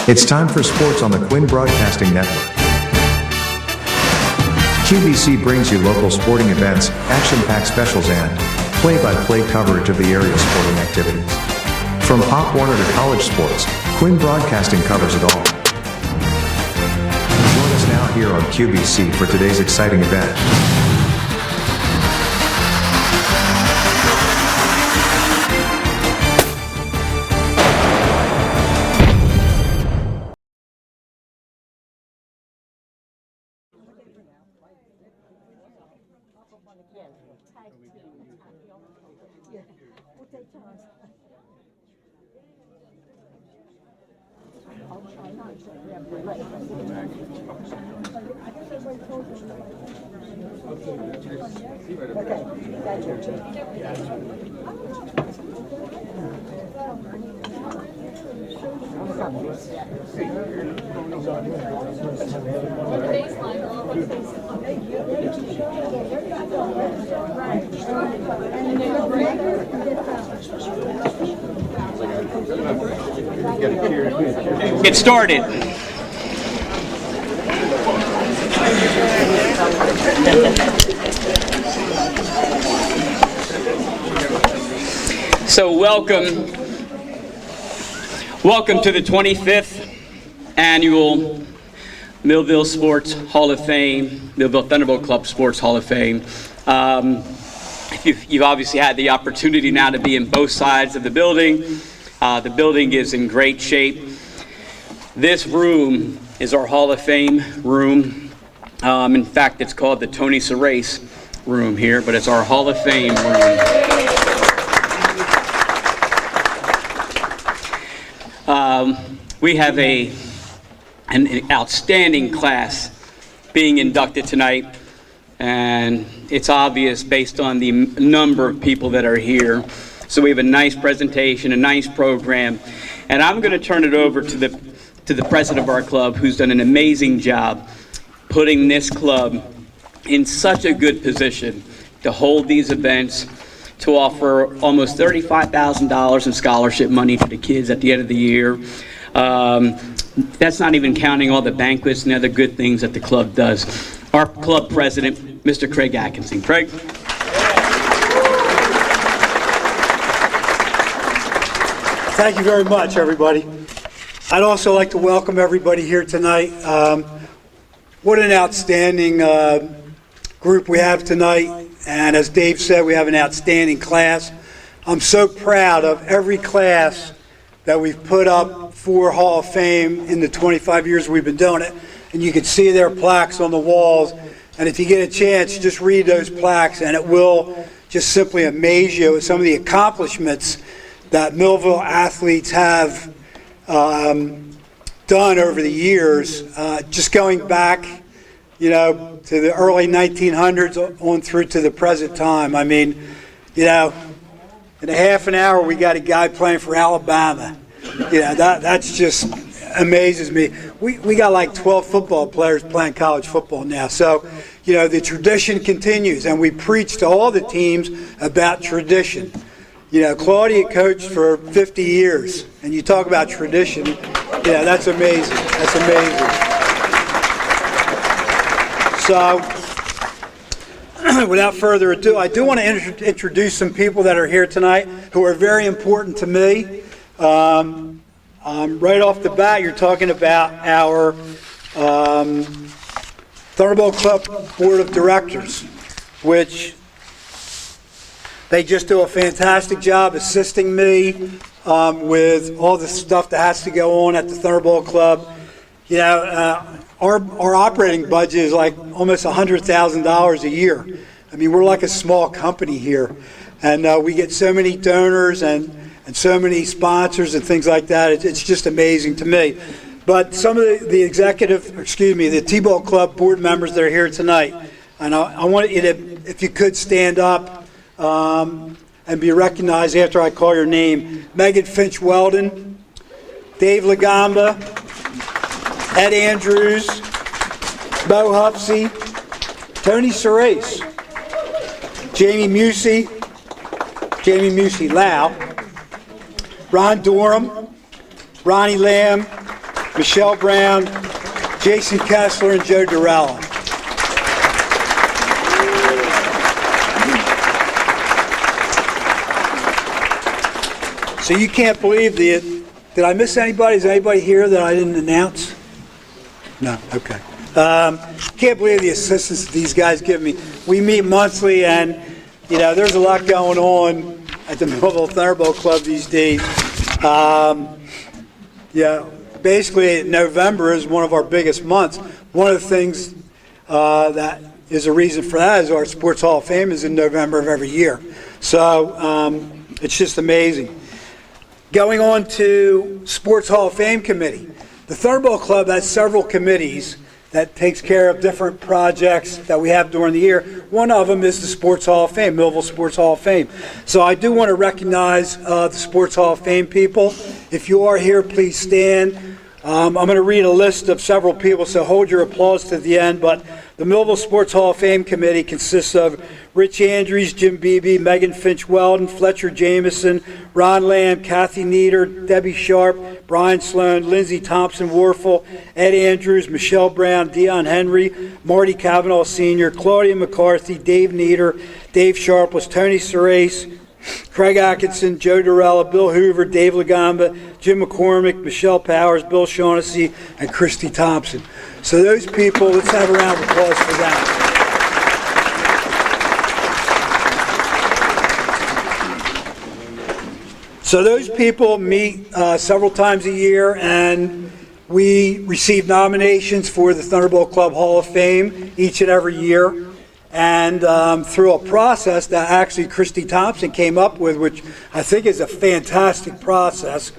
It's time for sports on the Quinn Broadcasting Network. QBC brings you local sporting events, action-packed specials, and play-by-play coverage of the area's sporting activities. From Pop Warner to college sports, Quinn Broadcasting covers it all. Join us now here on QBC for today's exciting event. Get started. So welcome to the 25th annual Millville Sports Hall of Fame, Millville Thunderbolt Club Sports Hall of Fame. You've obviously had the opportunity now to be in both sides of the building. The building is in great shape. This room is our Hall of Fame room. In fact, it's called the Tony Cerise room here, but it's our Hall of Fame room. We have an outstanding class being inducted tonight, and it's obvious based on the number of people that are here. So we have a nice presentation, a nice program, and I'm going to turn it over to the president of our club, who's done an amazing job putting this club in such a good position to hold these events, to offer almost $35,000 in scholarship money to the kids at the end of the year. That's not even counting all the banquets and other good things that the club does. Our club president, Mr. Craig Atkinson. Craig? Thank you very much, everybody. I'd also like to welcome everybody here tonight. What an outstanding group we have tonight. And as Dave said, we have an outstanding class. I'm so proud of every class that we've put up for Hall of Fame in the 25 years we've been doing it. And you can see their plaques on the walls. And if you get a chance, just read those plaques, and it will just simply amaze you with some of the accomplishments that Millville athletes have done over the years. Just going back, to the early 1900s on through to the present time. I mean, in a half an hour we got a guy playing for Alabama. That's just amazes me. We got like 12 football players playing college football now. So, the tradition continues, and we preach to all the teams about tradition. Claudia coached for 50 years, and you talk about tradition. That's amazing. That's amazing. So, without further ado, I do want to introduce some people that are here tonight who are very important to me. Right off the bat, you're talking about our Thunderbolt Club Board of Directors, which they just do a fantastic job assisting me with all the stuff that has to go on at the Thunderbolt Club. Our operating budget is like almost $100,000 a year. I mean, we're like a small company here, and we get so many donors and so many sponsors and things like that. It's just amazing to me. But some of the T-Ball Club board members that are here tonight, and I want you to, if you could, stand up and be recognized after I call your name. Megan Finch Weldon, Dave Lagamba, Ed Andrews, Bo Hupsey, Tony Cerise, Jamie Musey Lau, Ron Durham, Ronnie Lamb, Michelle Brown, Jason Kessler, and Joe Durella. So you can't believe did I miss anybody? Is anybody here that I didn't announce? No, okay. Can't believe the assistance that these guys give me. We meet monthly, and there's a lot going on at the Millville Thunderbolt Club these days. Basically November is one of our biggest months. One of the things that is a reason for that is our Sports Hall of Fame is in November of every year. So it's just amazing. Going on to Sports Hall of Fame Committee. The Thunderbolt Club has several committees that takes care of different projects that we have during the year. One of them is the Sports Hall of Fame, Millville Sports Hall of Fame. So I do want to recognize the Sports Hall of Fame people. If you are here, please stand. I'm going to read a list of several people, so hold your applause to the end. But the Millville Sports Hall of Fame Committee consists of Rich Andrews, Jim Beebe, Megan Finch-Weldon, Fletcher Jameson, Ron Lamb, Kathy Nieder, Debbie Sharp, Brian Sloan, Lindsey Thompson-Warfel, Ed Andrews, Michelle Brown, Dion Henry, Marty Cavanaugh Sr., Claudia McCarthy, Dave Nieder, Dave Sharpless, Tony Cerace, Craig Atkinson, Joe Durella, Bill Hoover, Dave Lagamba, Jim McCormick, Michelle Powers, Bill Shaughnessy, and Christy Thompson. So those people, let's have a round of applause for that. So those people meet several times a year, and we receive nominations for the Thunderbolt Club Hall of Fame each and every year. And through a process that actually Christy Thompson came up with, which I think is a fantastic process.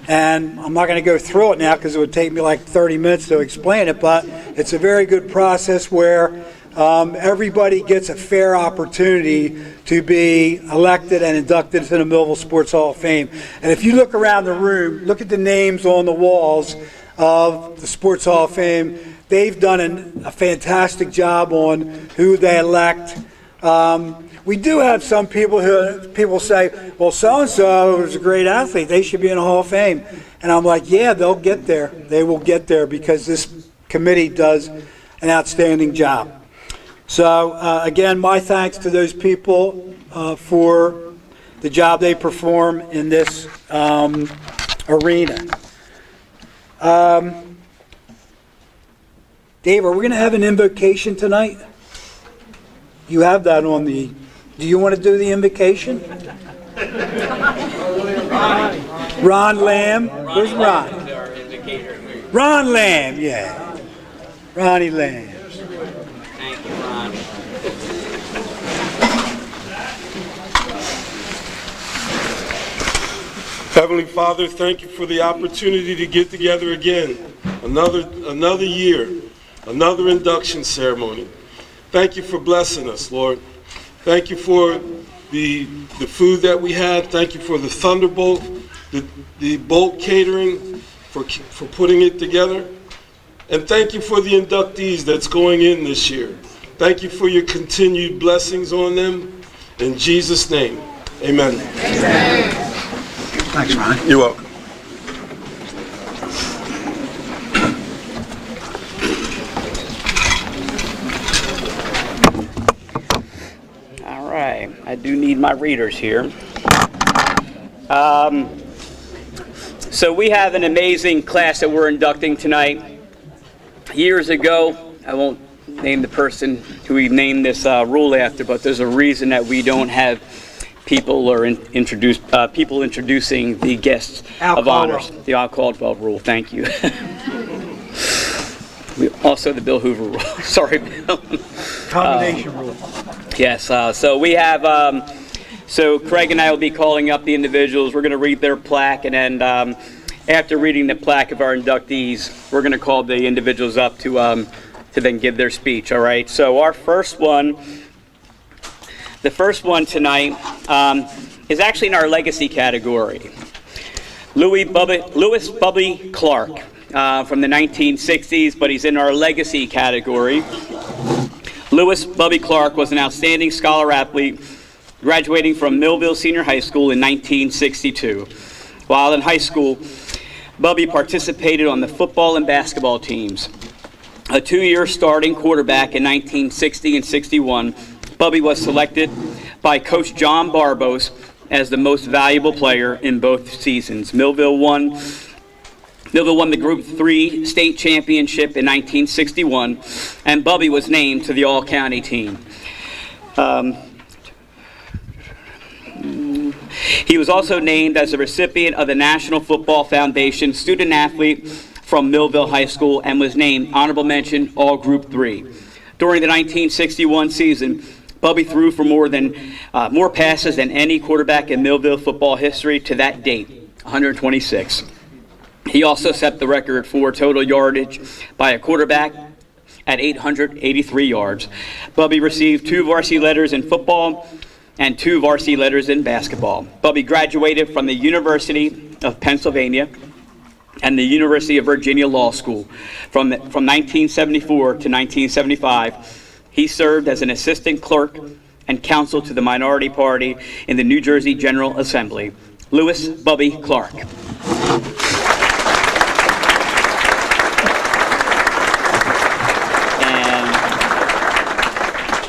And I'm not going to go through it now because it would take me like 30 minutes to explain it, but it's a very good process where everybody gets a fair opportunity to be elected and inducted into the Millville Sports Hall of Fame. And if you look around the room, look at the names on the walls of the Sports Hall of Fame. They've done a fantastic job on who they elect. We do have some people say, well, so-and-so is a great athlete. They should be in the Hall of Fame. And I'm like, yeah, they'll get there. They will get there because this committee does an outstanding job. So, again, my thanks to those people for the job they perform in this arena. Dave, are we going to have an invocation tonight? You have that on the... Do you want to do the invocation? Ron Lamb. Where's Ron? Ron Lamb, yeah. Ronnie Lamb. Thank you, Ron. Heavenly Father, thank you for the opportunity to get together again. Another year, another induction ceremony. Thank you for blessing us, Lord. Thank you for the food that we had. Thank you for the Thunderbolt, the Bolt catering, for putting it together. And thank you for the inductees that's going in this year. Thank you for your continued blessings on them. In Jesus' name, amen. Amen. Thanks, Ron. You're welcome. All right, I do need my readers here. So we have an amazing class that we're inducting tonight. Years ago, I won't name the person who we named this rule after, but there's a reason that we don't have people people introducing the guests of honors. The alcohol 12 rule. Thank you. Also the Bill Hoover rule. Sorry, Bill. Combination rule. Yes. So we have. So Craig and I will be calling up the individuals. We're going to read their plaque, and then after reading the plaque of our inductees, we're going to call the individuals up to then give their speech. All right. So our first one. The first one tonight is actually in our legacy category. Louis Bubby Clark from the 1960s, but he's in our legacy category. Louis Bubby Clark was an outstanding scholar athlete, graduating from Millville Senior High School in 1962. While in high school, Bubby participated on the football and basketball teams. A 2-year starting quarterback in 1960 and 61, Bubby was selected by Coach John Barbos as the most valuable player in both seasons. Millville won the Group 3 state championship in 1961, and Bubby was named to the all-county team. He was also named as a recipient of the National Football Foundation Student Athlete from Millville High School and was named honorable mention All Group 3. During the 1961 season, Bubby threw for more passes than any quarterback in Millville football history to that date, 126. He also set the record for total yardage by a quarterback at 883 yards. Bubby received 2 varsity letters in football and 2 varsity letters in basketball. Bubby graduated from the University of Pennsylvania and the University of Virginia Law School. From 1974 to 1975, he served as an assistant clerk and counsel to the minority party in the New Jersey General Assembly. Lewis Bubby Clark.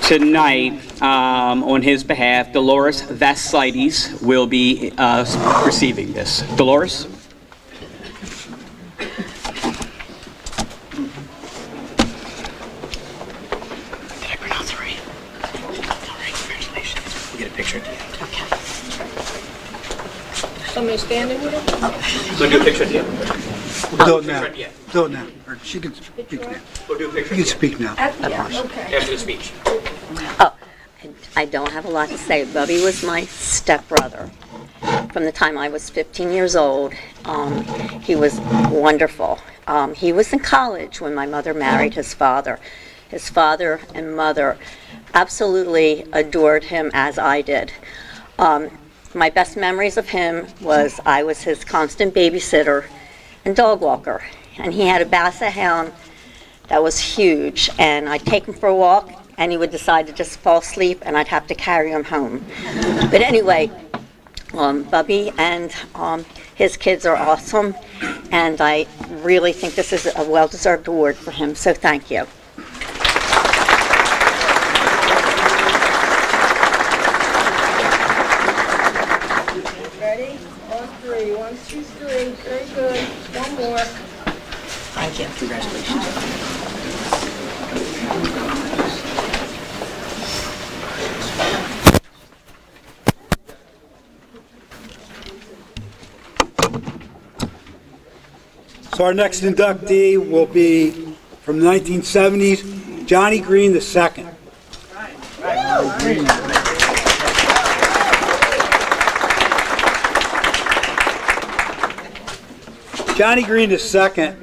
Tonight, on his behalf, Dolores Vassilides will be receiving this. Dolores? Did I pronounce it right? All right, congratulations. We'll get a picture at the end. Okay. Somebody standing with him? We'll do a picture at the end. We'll do it now. Do it now. Or she can speak now. We'll do a picture You can speak now. Okay. after the speech. Oh, I don't have a lot to say. Bubby was my stepbrother. From the time I was 15 years old, he was wonderful. He was in college when my mother married his father. His father and mother absolutely adored him as I did. My best memories of him was I was his constant babysitter and dog walker. And he had a Basset Hound that was huge. And I'd take him for a walk, and he would decide to just fall asleep, and I'd have to carry him home. But anyway, Bubby and his kids are awesome, and I really think this is a well-deserved award for him, so thank you. Ready? On 3. 1, 2, 3. Very good. One more. Thank you. Congratulations. So our next inductee will be from the 1970s, Johnny Green II. Johnny Green II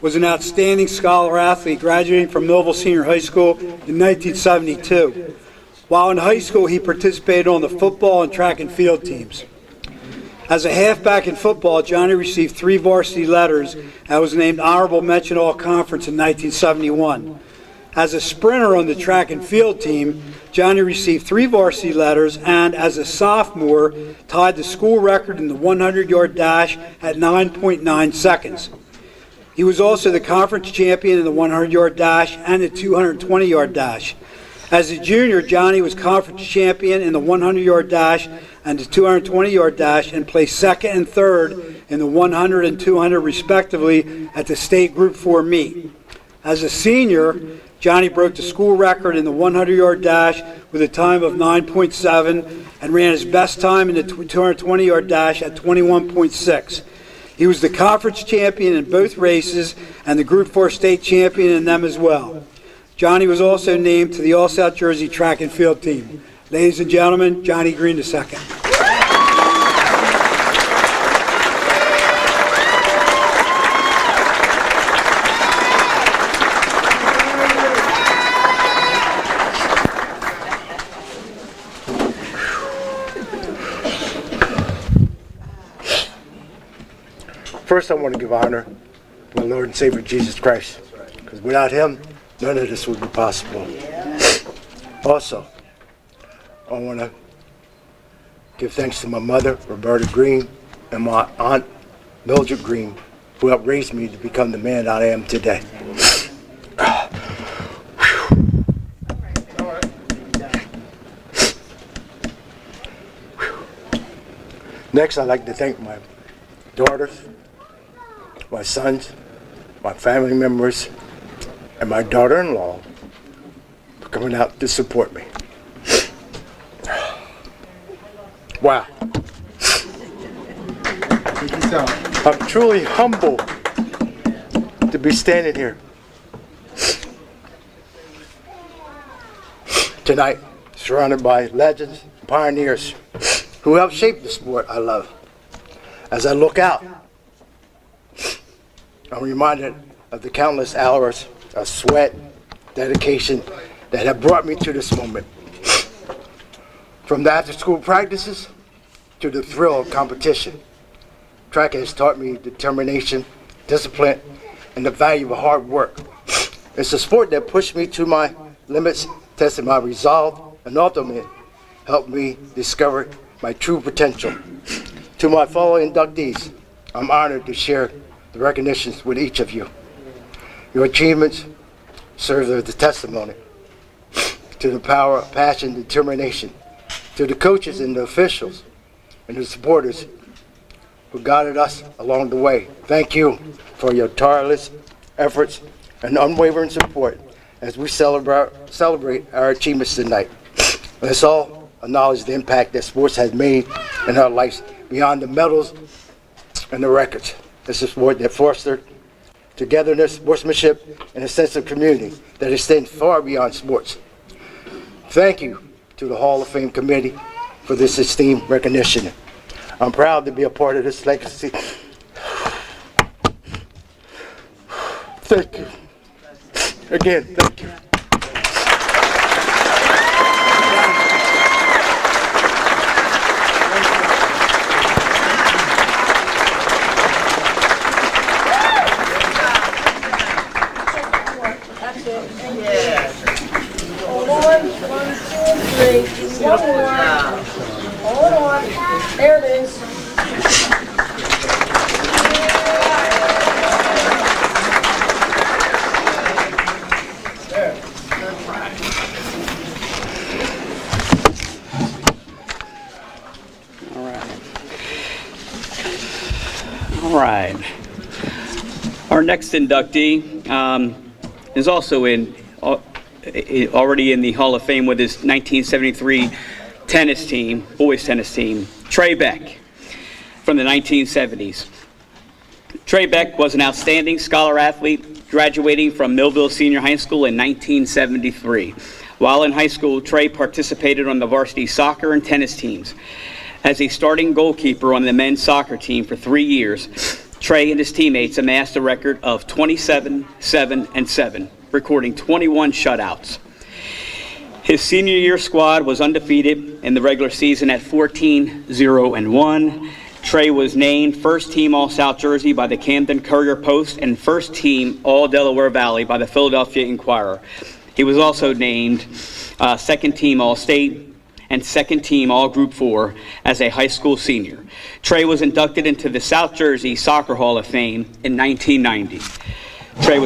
was an outstanding scholar athlete graduating from Millville Senior High School in 1972. While in high school, he participated on the football and track and field teams. As a halfback in football, Johnny received 3 varsity letters and was named honorable mention all-conference in 1971. As a sprinter on the track and field team, Johnny received 3 varsity letters and, as a sophomore, tied the school record in the 100-yard dash at 9.9 seconds. He was also the conference champion in the 100-yard dash and the 220-yard dash. As a junior, Johnny was conference champion in the 100-yard dash and the 220-yard dash and placed second and third in the 100 and 200 respectively at the state Group 4 meet. As a senior, Johnny broke the school record in the 100-yard dash with a time of 9.7 and ran his best time in the 220-yard dash at 21.6. He was the conference champion in both races and the Group 4 state champion in them as well. Johnny was also named to the All-South Jersey track and field team. Ladies and gentlemen, Johnny Green II. First, I want to give honor to my Lord and Savior Jesus Christ, because without Him, none of this would be possible. Also, I want to give thanks to my mother, Roberta Green, and my aunt, Mildred Green, who helped raise me to become the man I am today. Next, I'd like to thank my daughters, my sons, my family members, and my daughter-in-law for coming out to support me. Wow. I'm truly humbled to be standing here tonight, surrounded by legends, pioneers who helped shape the sport I love. As I look out, I'm reminded of the countless hours of sweat, dedication that have brought me to this moment. From the after-school practices to the thrill of competition, track has taught me determination, discipline, and the value of hard work. It's a sport that pushed me to my limits, tested my resolve, and ultimately helped me discover my true potential. To my fellow inductees, I'm honored to share the recognitions with each of you. Your achievements serve as a testimony to the power of passion and determination, to the coaches and the officials and the supporters who guided us along the way. Thank you for your tireless efforts and unwavering support as we celebrate our achievements tonight. Let's all acknowledge the impact that sports has made in our lives beyond the medals and the records. It's a sport that fostered togetherness, sportsmanship, and a sense of community that extends far beyond sports. Thank you to the Hall of Fame committee for this esteemed recognition. I'm proud to be a part of this legacy. Thank you. Again, thank you. Hold on, 1, 2, 3, one more. Hold on, there it is. All right. Our next inductee is also already in the Hall of Fame with his 1973 tennis team, boys tennis team, Trey Beck, from the 1970s. Trey Beck was an outstanding scholar athlete, graduating from Millville Senior High School in 1973. While in high school, Trey participated on the varsity soccer and tennis teams. As a starting goalkeeper on the men's soccer team for 3 years, Trey and his teammates amassed a record of 27, 7, and 7, recording 21 shutouts. His senior year squad was undefeated in the regular season at 14-0-1. Trey was named first team All-South Jersey by the Camden Courier-Post and first team All-Delaware Valley by the Philadelphia Inquirer. He was also named second team All-State and second team All Group 4 as a high school senior. Trey was inducted into the South Jersey Soccer Hall of Fame in 1990. Trey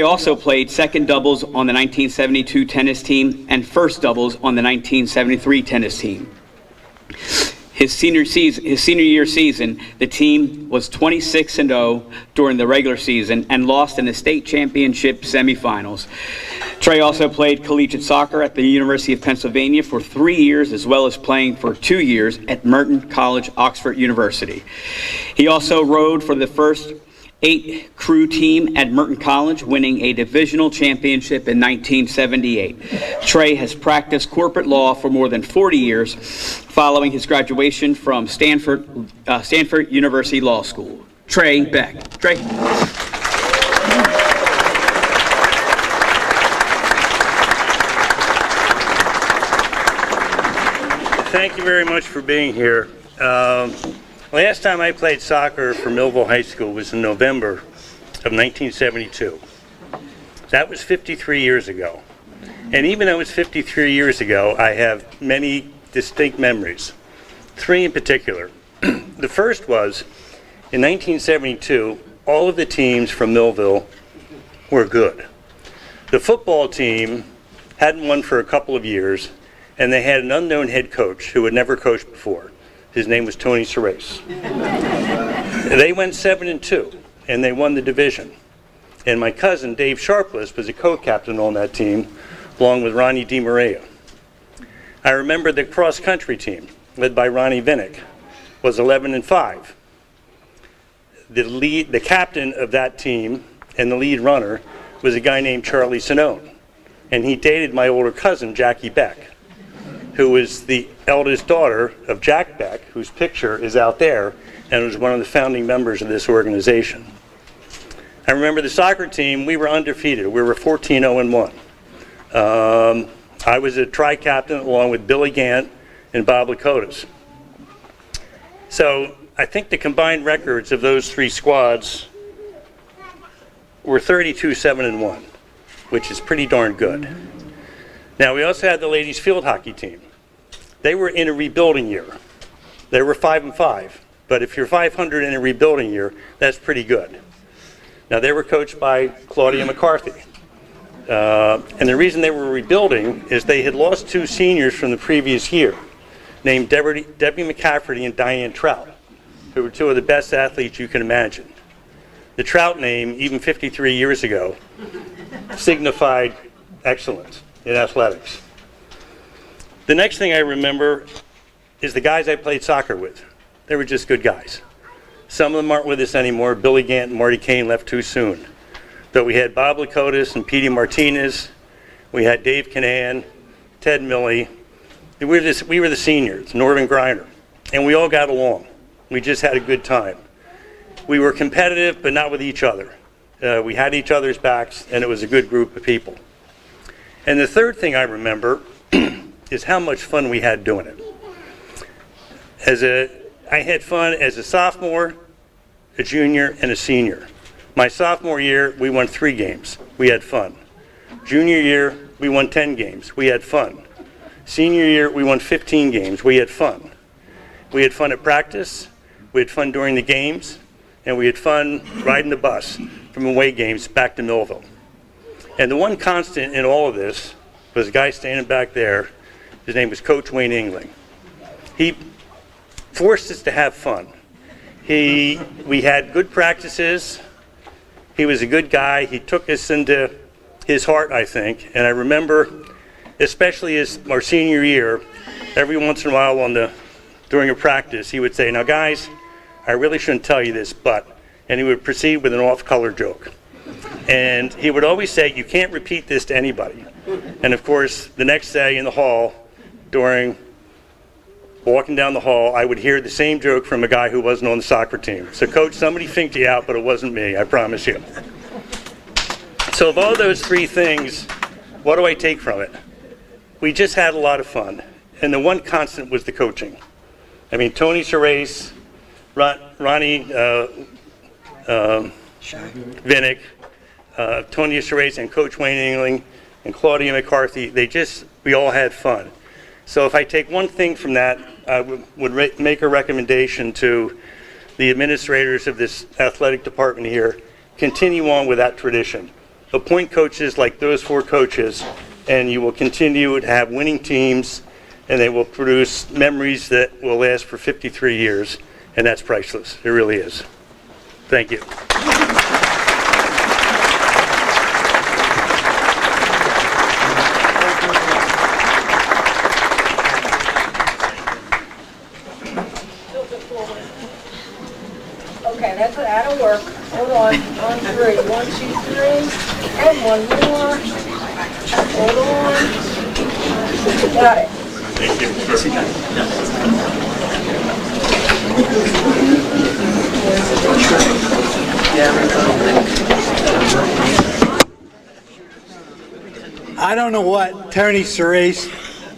also played second doubles on the 1972 tennis team and first doubles on the 1973 tennis team. His senior year season, the team was 26-0 during the regular season and lost in the state championship semifinals. Trey also played collegiate soccer at the University of Pennsylvania for 3 years, as well as playing for 2 years at Merton College, Oxford University. He also rowed for the first 8 crew team at Merton College, winning a divisional championship in 1978. Trey has practiced corporate law for more than 40 years following his graduation from Stanford University Law School. Trey Beck. Trey. Thank you very much for being here. Last time I played soccer for Millville High School was in November of 1972. That was 53 years ago. And even though it was 53 years ago, I have many distinct memories. 3 in particular. The first was In 1972, all of the teams from Millville were good. The football team hadn't won for a couple of years, and they had an unknown head coach who had never coached before. His name was Tony Cerise. They went 7-2, and they won the division. And my cousin, Dave Sharpless, was a co-captain on that team, along with Ronnie DiMaria. I remember the cross-country team, led by Ronnie Vinnick, was 11-5. The captain of that team and the lead runner was a guy named Charlie Sinone. And he dated my older cousin, Jackie Beck, who was the eldest daughter of Jack Beck, whose picture is out there, and was one of the founding members of this organization. I remember the soccer team, we were undefeated. We were 14-0-1. I was a tri-captain along with Billy Gant and Bob Lakotas. So I think the combined records of those three squads were 32-7-1, which is pretty darn good. Now we also had the ladies field hockey team. They were in a rebuilding year. They were 5-5, but if you're 500 in a rebuilding year, that's pretty good. Now they were coached by Claudia McCarthy. And the reason they were rebuilding is they had lost two seniors from the previous year, named Debbie McCafferty and Diane Trout, who were two of the best athletes you can imagine. The Trout name, even 53 years ago, signified excellence in athletics. The next thing I remember is the guys I played soccer with. They were just good guys. Some of them aren't with us anymore. Billy Gant and Marty Kane left too soon. But we had Bob Lakotas and Petey Martinez. We had Dave Canan, Ted Milley. We were the seniors, Norman Griner. And we all got along. We just had a good time. We were competitive, but not with each other. We had each other's backs, and it was a good group of people. And the third thing I remember is how much fun we had doing it. I had fun as a sophomore, a junior, and a senior. My sophomore year, we won 3 games. We had fun. Junior year, we won 10 games. We had fun. Senior year, we won 15 games. We had fun. We had fun at practice. We had fun during the games. And we had fun riding the bus from away games back to Millville. And the one constant in all of this was a guy standing back there. His name was Coach Wayne Engling. He forced us to have fun. We had good practices. He was a good guy. He took us into his heart, I think. And I remember, especially as our senior year, every once in a while during a practice, he would say, "Now guys, I really shouldn't tell you this, but," and he would proceed with an off-color joke. And he would always say, "You can't repeat this to anybody." And of course, the next day in the hall, during walking down the hall, I would hear the same joke from a guy who wasn't on the soccer team. So, Coach, somebody finked you out, but it wasn't me, I promise you. So of all those 3 things, what do I take from it? We just had a lot of fun. And the one constant was the coaching. I mean, Tony Cerise, Ronnie Vinnick, Tony Cerise, and Coach Wayne Engling, and Claudia McCarthy, we all had fun. So if I take one thing from that, I would make a recommendation to the administrators of this athletic department here, continue on with that tradition. Appoint coaches like those 4 coaches, and you will continue to have winning teams, and they will produce memories that will last for 53 years, and that's priceless. It really is. Thank you. Okay, that's that'll work. Hold on 3. 1, 2, 3, and one more. Hold on. Got it. I don't know what Tony Cerise,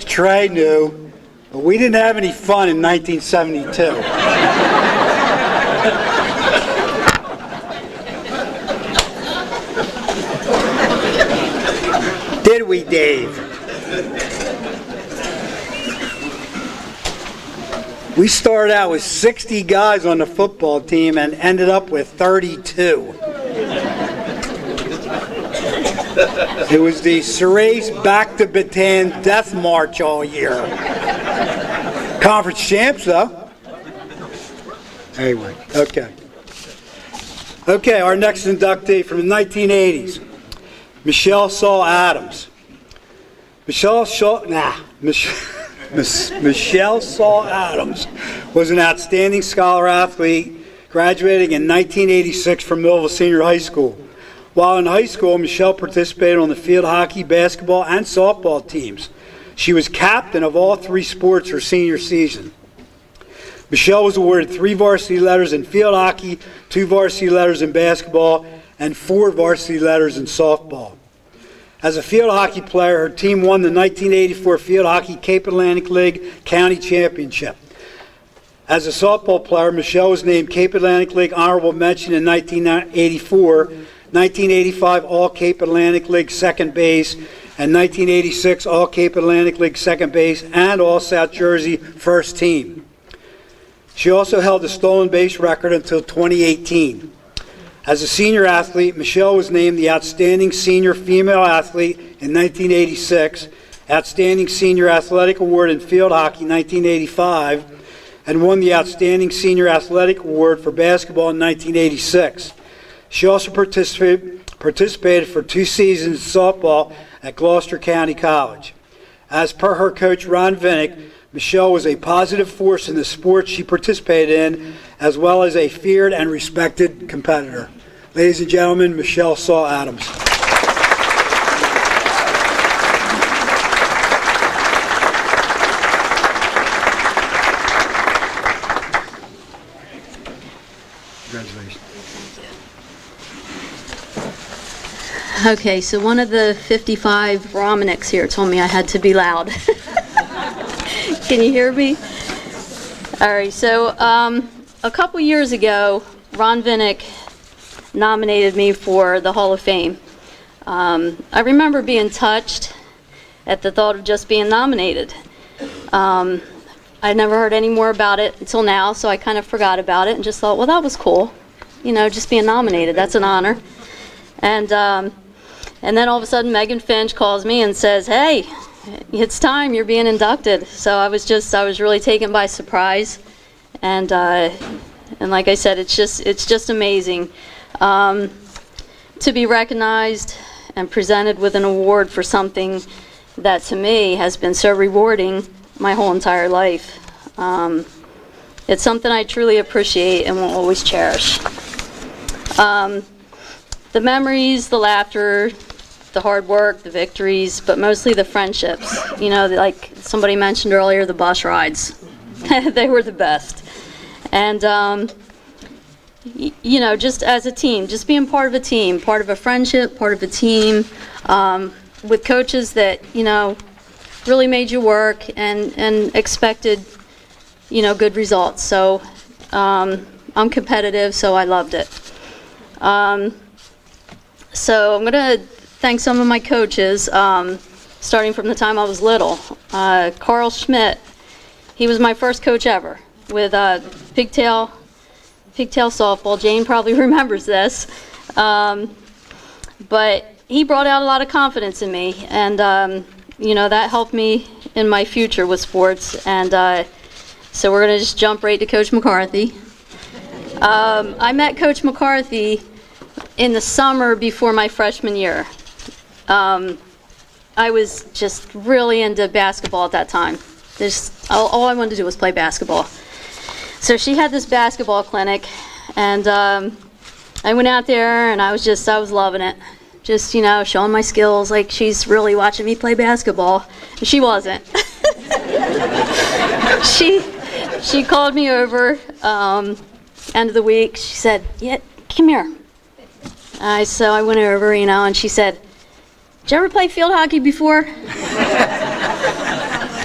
Trey knew, but we didn't have any fun in 1972. Did we, Dave? We started out with 60 guys on the football team and ended up with 32. It was the Serace Back to Bataan Death March all year. Conference champs, though. Anyway, okay. Okay, our next inductee from the 1980s, Michelle Saul Adams. Michelle Saul Adams was an outstanding scholar athlete, graduating in 1986 from Millville Senior High School. While in high school, Michelle participated on the field hockey, basketball, and softball teams. She was captain of all three sports her senior season. Michelle was awarded 3 varsity letters in field hockey, 2 varsity letters in basketball, and 4 varsity letters in softball. As a field hockey player, her team won the 1984 Field Hockey Cape Atlantic League County Championship. As a softball player, Michelle was named Cape Atlantic League Honorable Mention in 1984, 1985 All Cape Atlantic League Second Base, and 1986 All Cape Atlantic League Second Base and All South Jersey First Team. She also held the stolen base record until 2018. As a senior athlete, Michelle was named the Outstanding Senior Female Athlete in 1986, Outstanding Senior Athletic Award in Field Hockey 1985, and won the Outstanding Senior Athletic Award for Basketball in 1986. She also participated for 2 seasons in softball at Gloucester County College. As per her coach Ron Vinnick, Michelle was a positive force in the sports she participated in, as well as a feared and respected competitor. Ladies and gentlemen, Michelle Saul Adams. Congratulations. Okay, so one of the 55 Romanics here told me I had to be loud. Can you hear me? All right, so a couple years ago, Ron Vinnick nominated me for the Hall of Fame. I remember being touched at the thought of just being nominated. I never heard any more about it until now, so I kind of forgot about it and just thought, well, that was cool. You know, just being nominated, that's an honor. And then all of a sudden, Megan Finch calls me and says, hey, it's time, you're being inducted. So I was really taken by surprise. And like I said, it's just amazing to be recognized and presented with an award for something that to me has been so rewarding my whole entire life. It's something I truly appreciate and will always cherish. The memories, the laughter, the hard work, the victories, but mostly the friendships. You know, like somebody mentioned earlier, the bus rides. They were the best. And, you know, just as a team, just being part of a team, part of a friendship, part of a team, with coaches that, you know, really made you work and expected, you know, good results. So I'm competitive, so I loved it. So I'm going to thank some of my coaches, starting from the time I was little. Carl Schmidt, he was my first coach ever with pigtail softball. Jane probably remembers this. But he brought out a lot of confidence in me, and you know, that helped me in my future with sports. And so we're going to just jump right to Coach McCarthy. I met Coach McCarthy in the summer before my freshman year. I was just really into basketball at that time. All I wanted to do was play basketball. So she had this basketball clinic, and I went out there, and I was loving it. Just, you know, showing my skills, like she's really watching me play basketball. She wasn't. She called me over, end of the week. She said, yeah, come here. So I went over, you know, and she said, did you ever play field hockey before?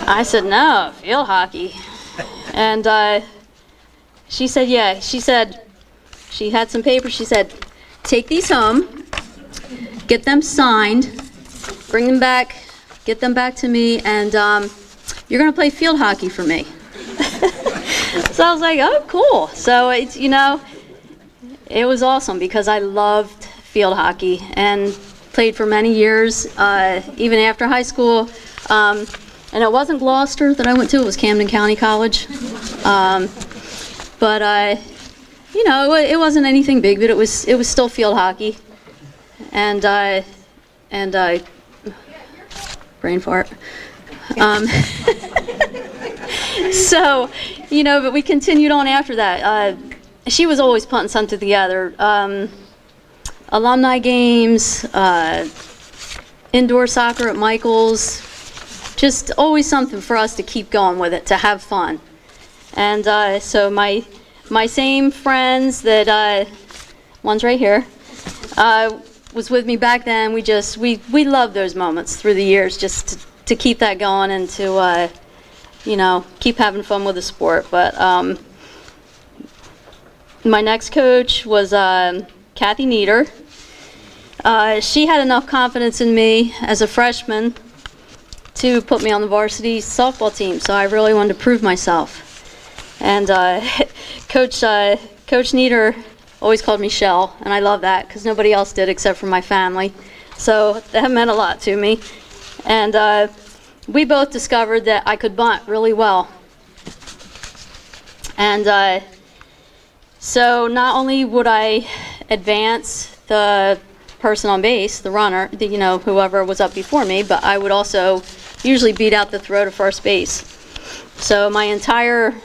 I said, no, field hockey. And she said, yeah. She said, she had some papers. She said, take these home, get them signed, bring them back, get them back to me, and you're going to play field hockey for me. So I was like, oh, cool. So it's, it was awesome because I loved field hockey and played for many years, even after high school. And it wasn't Gloucester that I went to, it was Camden County College. But it wasn't anything big, but it was still field hockey. And I brain fart. So, but we continued on after that. She was always putting something together. Alumni games, indoor soccer at Michael's, just always something for us to keep going with it, to have fun. And so my same friends that, one's right here, was with me back then. We loved those moments through the years, just to keep that going and to, keep having fun with the sport. But my next coach was Kathy Nieder. She had enough confidence in me as a freshman to put me on the varsity softball team, so I really wanted to prove myself. And Coach Nieder always called me Shell, and I love that because nobody else did except for my family. So that meant a lot to me. And we both discovered that I could bunt really well. And so not only would I advance the person on base, the runner, whoever was up before me, but I would also usually beat out the throw to first base. So my entire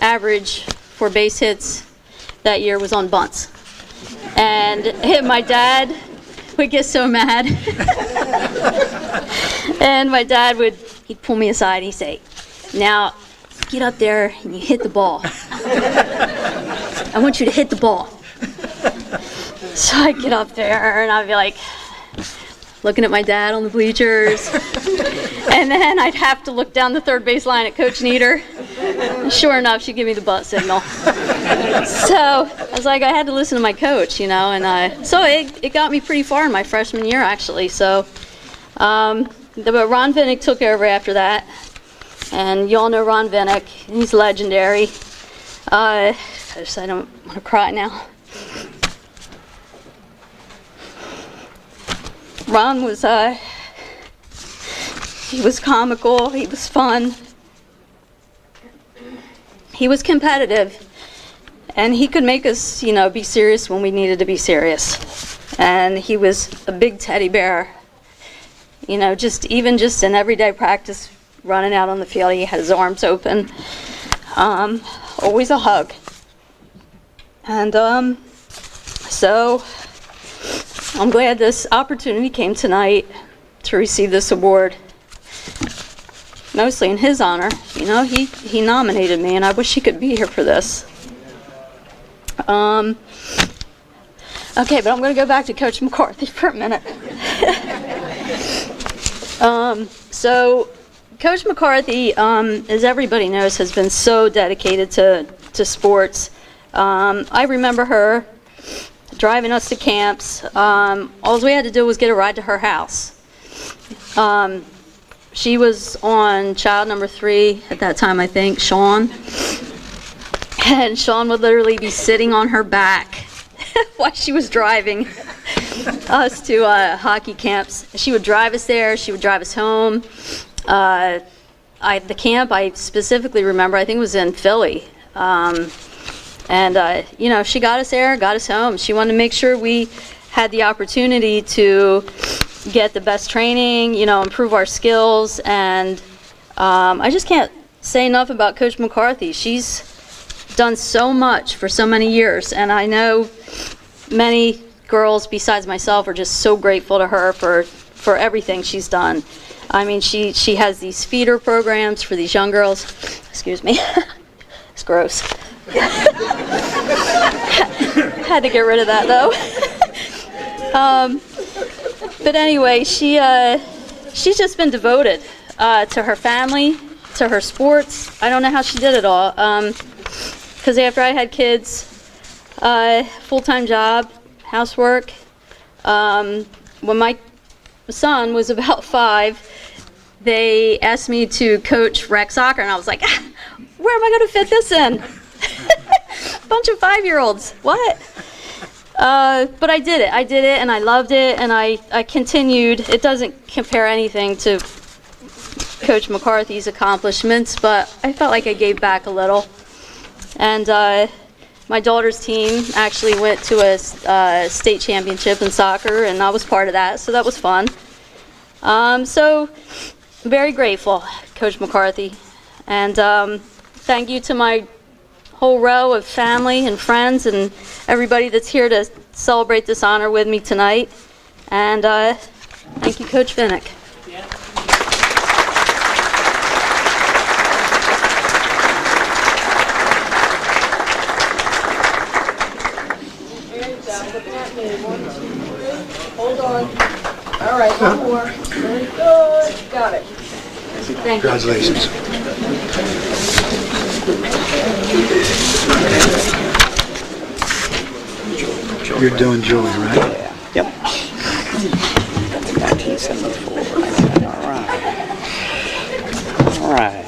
average for base hits that year was on bunts. And my dad would get so mad. And my dad he'd pull me aside and he'd say, now get up there and you hit the ball. I want you to hit the ball. So I'd get up there and I'd be like, looking at my dad on the bleachers. And then I'd have to look down the third base line at Coach Nieder. And sure enough, she'd give me the butt signal. So I was like, I had to listen to my coach, and so it got me pretty far in my freshman year, actually. So, but Ron Vinnick took over after that. And you all know Ron Vinnick. He's legendary. I don't want to cry now. Ron was, he was comical, he was fun, he was competitive, and he could make us, be serious when we needed to be serious. And he was a big teddy bear, just in everyday practice, running out on the field, he had his arms open, always a hug. And so I'm glad this opportunity came tonight to receive this award, mostly in his honor. He nominated me, and I wish he could be here for this. Okay, but I'm going to go back to Coach McCarthy for a minute. So Coach McCarthy, as everybody knows, has been so dedicated to sports. I remember her driving us to camps. All we had to do was get a ride to her house. She was on child number 3 at that time, I think, Sean. And Sean would literally be sitting on her back while she was driving us to hockey camps. She would drive us there. She would drive us home. The camp I specifically remember, I think it was in Philly. And she got us there, got us home. She wanted to make sure we had the opportunity to get the best training, improve our skills. And I just can't say enough about Coach McCarthy. She's done so much for so many years. And I know many girls besides myself are just so grateful to her for everything she's done. I mean, she has these feeder programs for these young girls. Excuse me. It's gross. Had to get rid of that though. But anyway, she's just been devoted to her family, to her sports. I don't know how she did it all. Because after I had kids, full-time job, housework. When my son was about 5, they asked me to coach rec soccer, and I was like, where am I going to fit this in? Bunch of 5-year-olds. What? But I did it, and I loved it, and I continued. It doesn't compare anything to Coach McCarthy's accomplishments, but I felt like I gave back a little. And my daughter's team actually went to a state championship in soccer, and I was part of that, so that was fun. So very grateful, Coach McCarthy. And thank you to my whole row of family and friends and everybody that's here to celebrate this honor with me tonight. And thank you, Coach Finnick. Hold on. All right, one more. Very good. Got it. Thank you. Congratulations. You're doing Julie, right? Yep. 1974. All right.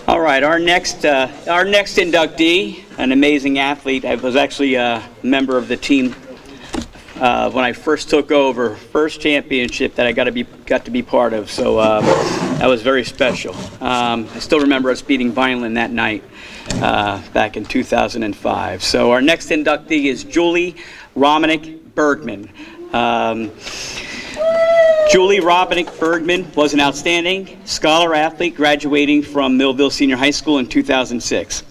All right. Our next inductee, an amazing athlete. I was actually a member of the team when I first took over. First championship that I got to be part of. So that was very special. I still remember us beating Vineland that night back in 2005. So our next inductee is Julie Romanick Bergman. Julie Robinick Bergman was an outstanding scholar athlete graduating from Millville Senior High School in 2006.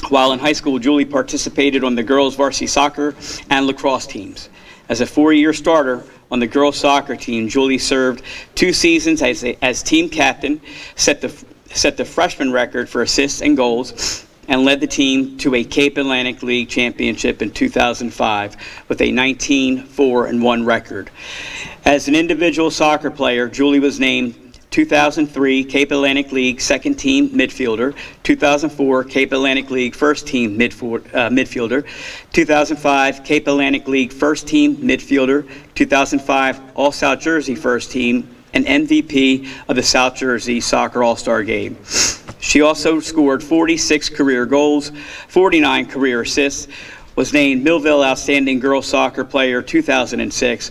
While in high school, Julie participated on the girls' varsity soccer and lacrosse teams. As a 4-year starter on the girls' soccer team, Julie served 2 seasons as team captain, set the freshman record for assists and goals, and led the team to a Cape Atlantic League championship in 2005 with a 19-4-1 record. As an individual soccer player, Julie was named 2003 Cape Atlantic League second team midfielder, 2004 Cape Atlantic League first team midfielder, 2005 Cape Atlantic League first team midfielder, 2005 All South Jersey first team, and MVP of the South Jersey Soccer All-Star Game. She also scored 46 career goals, 49 career assists, was named Millville Outstanding Girls Soccer Player 2006,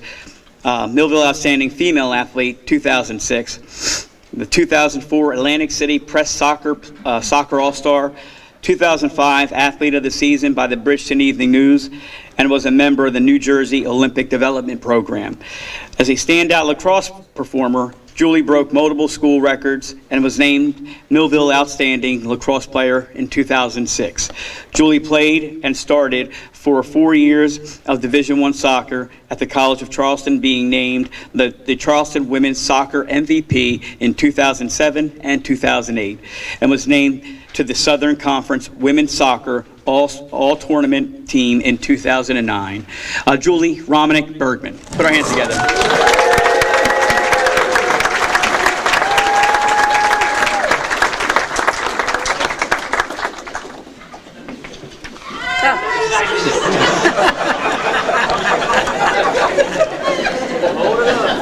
Millville Outstanding Female Athlete 2006, the 2004 Atlantic City Press Soccer All-Star, 2005 Athlete of the Season by the Bridgeton Evening News, and was a member of the New Jersey Olympic Development Program. As a standout lacrosse performer, Julie broke multiple school records and was named Millville Outstanding Lacrosse Player in 2006. Julie played and started for 4 years of Division I soccer at the College of Charleston, being named the Charleston Women's Soccer MVP in 2007 and 2008, and was named to the Southern Conference Women's Soccer All-Tournament Team in 2009. Julie Romanick Bergman. Put our hands together.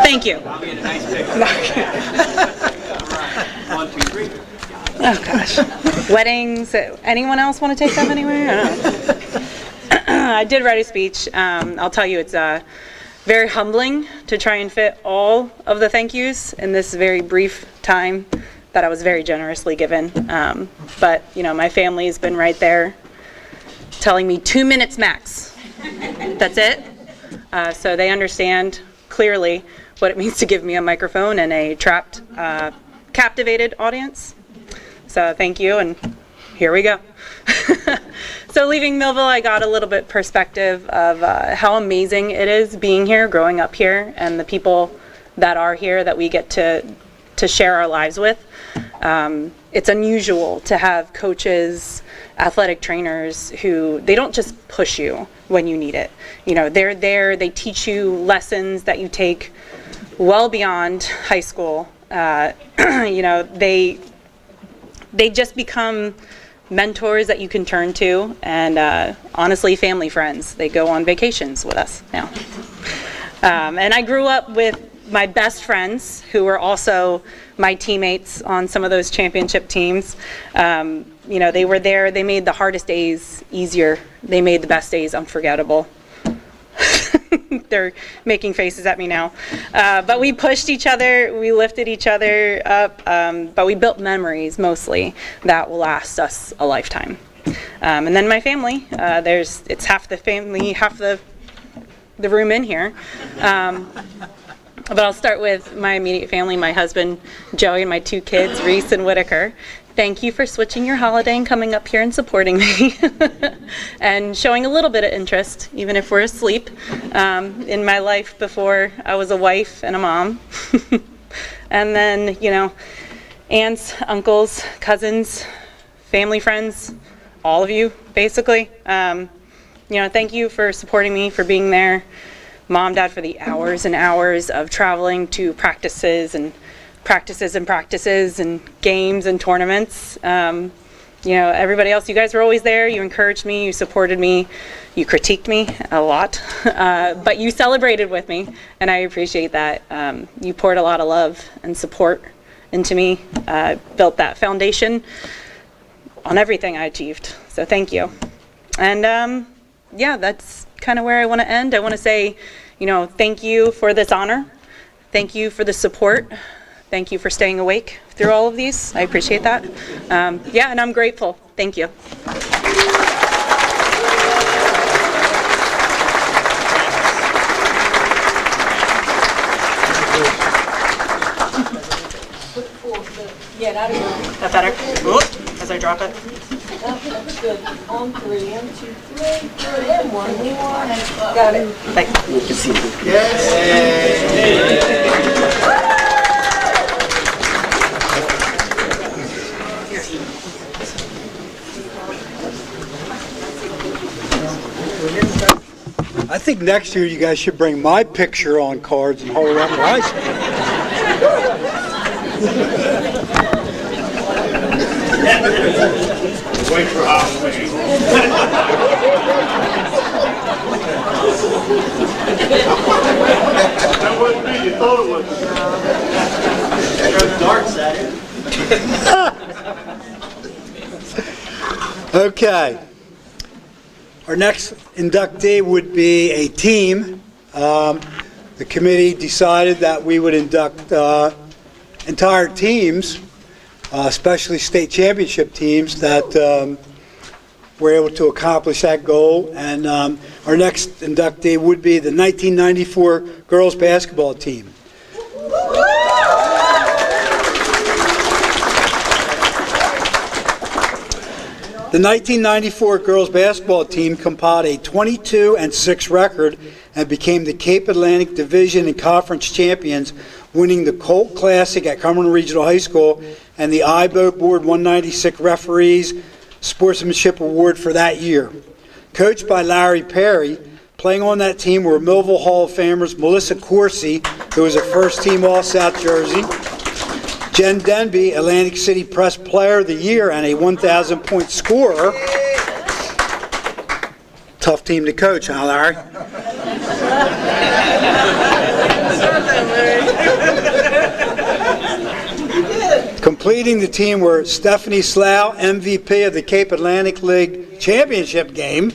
Thank you. Oh gosh. Weddings. Anyone else want to take them anywhere? I don't know. I did write a speech. I'll tell you, it's very humbling to try and fit all of the thank yous in this very brief time that I was very generously given. But you know, my family has been right there, telling me 2 minutes max. That's it. So they understand clearly what it means to give me a microphone and a trapped, captivated audience. So thank you, and here we go. So leaving Millville, I got a little bit perspective of how amazing it is being here, growing up here, and the people that are here that we get to share our lives with. It's unusual to have coaches, athletic trainers who, they don't just push you when you need it. You know, they're there, they teach you lessons that you take well beyond high school. You know, they just become mentors that you can turn to, and honestly, family friends. They go on vacations with us now. And I grew up with my best friends, who were also my teammates on some of those championship teams. They were there. They made the hardest days easier. They made the best days unforgettable. They're making faces at me now. But we pushed each other, we lifted each other up, but we built memories mostly that will last us a lifetime. And then my family, it's half the family, half the room in here. But I'll start with my immediate family, my husband, Joey, and my 2 kids, Reese and Whitaker. Thank you for switching your holiday and coming up here and supporting me and showing a little bit of interest, even if we're asleep, in my life before I was a wife and a mom. And then, aunts, uncles, cousins, family, friends, all of you, basically. Thank you for supporting me, for being there. Mom, Dad, for the hours and hours of traveling to practices and games and tournaments. Everybody else, you guys were always there. You encouraged me, you supported me, you critiqued me a lot, but you celebrated with me, and I appreciate that. You poured a lot of love and support into me, built that foundation on everything I achieved, so thank you. And that's kind of where I want to end. I want to say, thank you for this honor. Thank you for the support. Thank you for staying awake through all of these. I appreciate that. And I'm grateful. Thank you. Yeah, that'll go. That better? Whoop, as I drop it. That's good. On 3, 1, 2, 3, good, and 1 more. Got it. Thank I think next year you guys should bring my picture on cards and hold it up right. Wait for Halloween. That wasn't me, you thought it was. Throw darts at it. Okay. Our next inductee would be a team. The committee decided that we would induct entire teams, especially state championship teams that were able to accomplish that goal. And our next inductee would be the 1994 girls basketball team. The 1994 girls basketball team compiled a 22-6 record and became the Cape Atlantic Division and Conference champions, winning the Colt Classic at Cumberland Regional High School and the iBoat Board 196 Referees Sportsmanship Award for that year. Coached by Larry Perry, playing on that team were Millville Hall of Famers Melissa Coursey, who was a first-team All-South Jersey, Jen Denby, Atlantic City Press Player of the Year and a 1,000-point scorer. Tough team to coach, huh, Larry? Completing the team were Stephanie Slough, MVP of the Cape Atlantic League Championship game,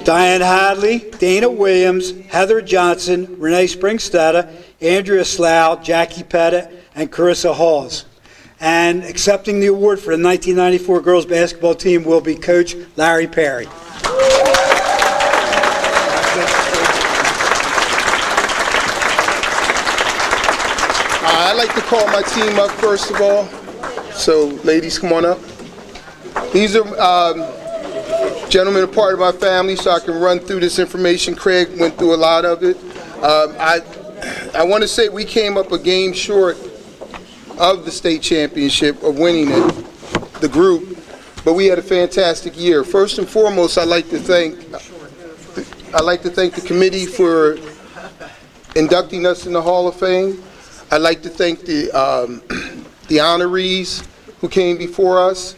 Diane Hadley, Dana Williams, Heather Johnson, Renee Springstad, Andrea Slough, Jackie Pettit, and Carissa Halls. And accepting the award for the 1994 girls basketball team will be Coach Larry Perry. I'd like to call my team up first of all. So ladies, come on up. These are gentlemen, a part of my family, so I can run through this information. Craig went through a lot of it. I want to say we came up a game short of the state championship, of winning it, the group, but we had a fantastic year. First and foremost, I'd like to thank the committee for inducting us in the Hall of Fame. I'd like to thank the honorees who came before us.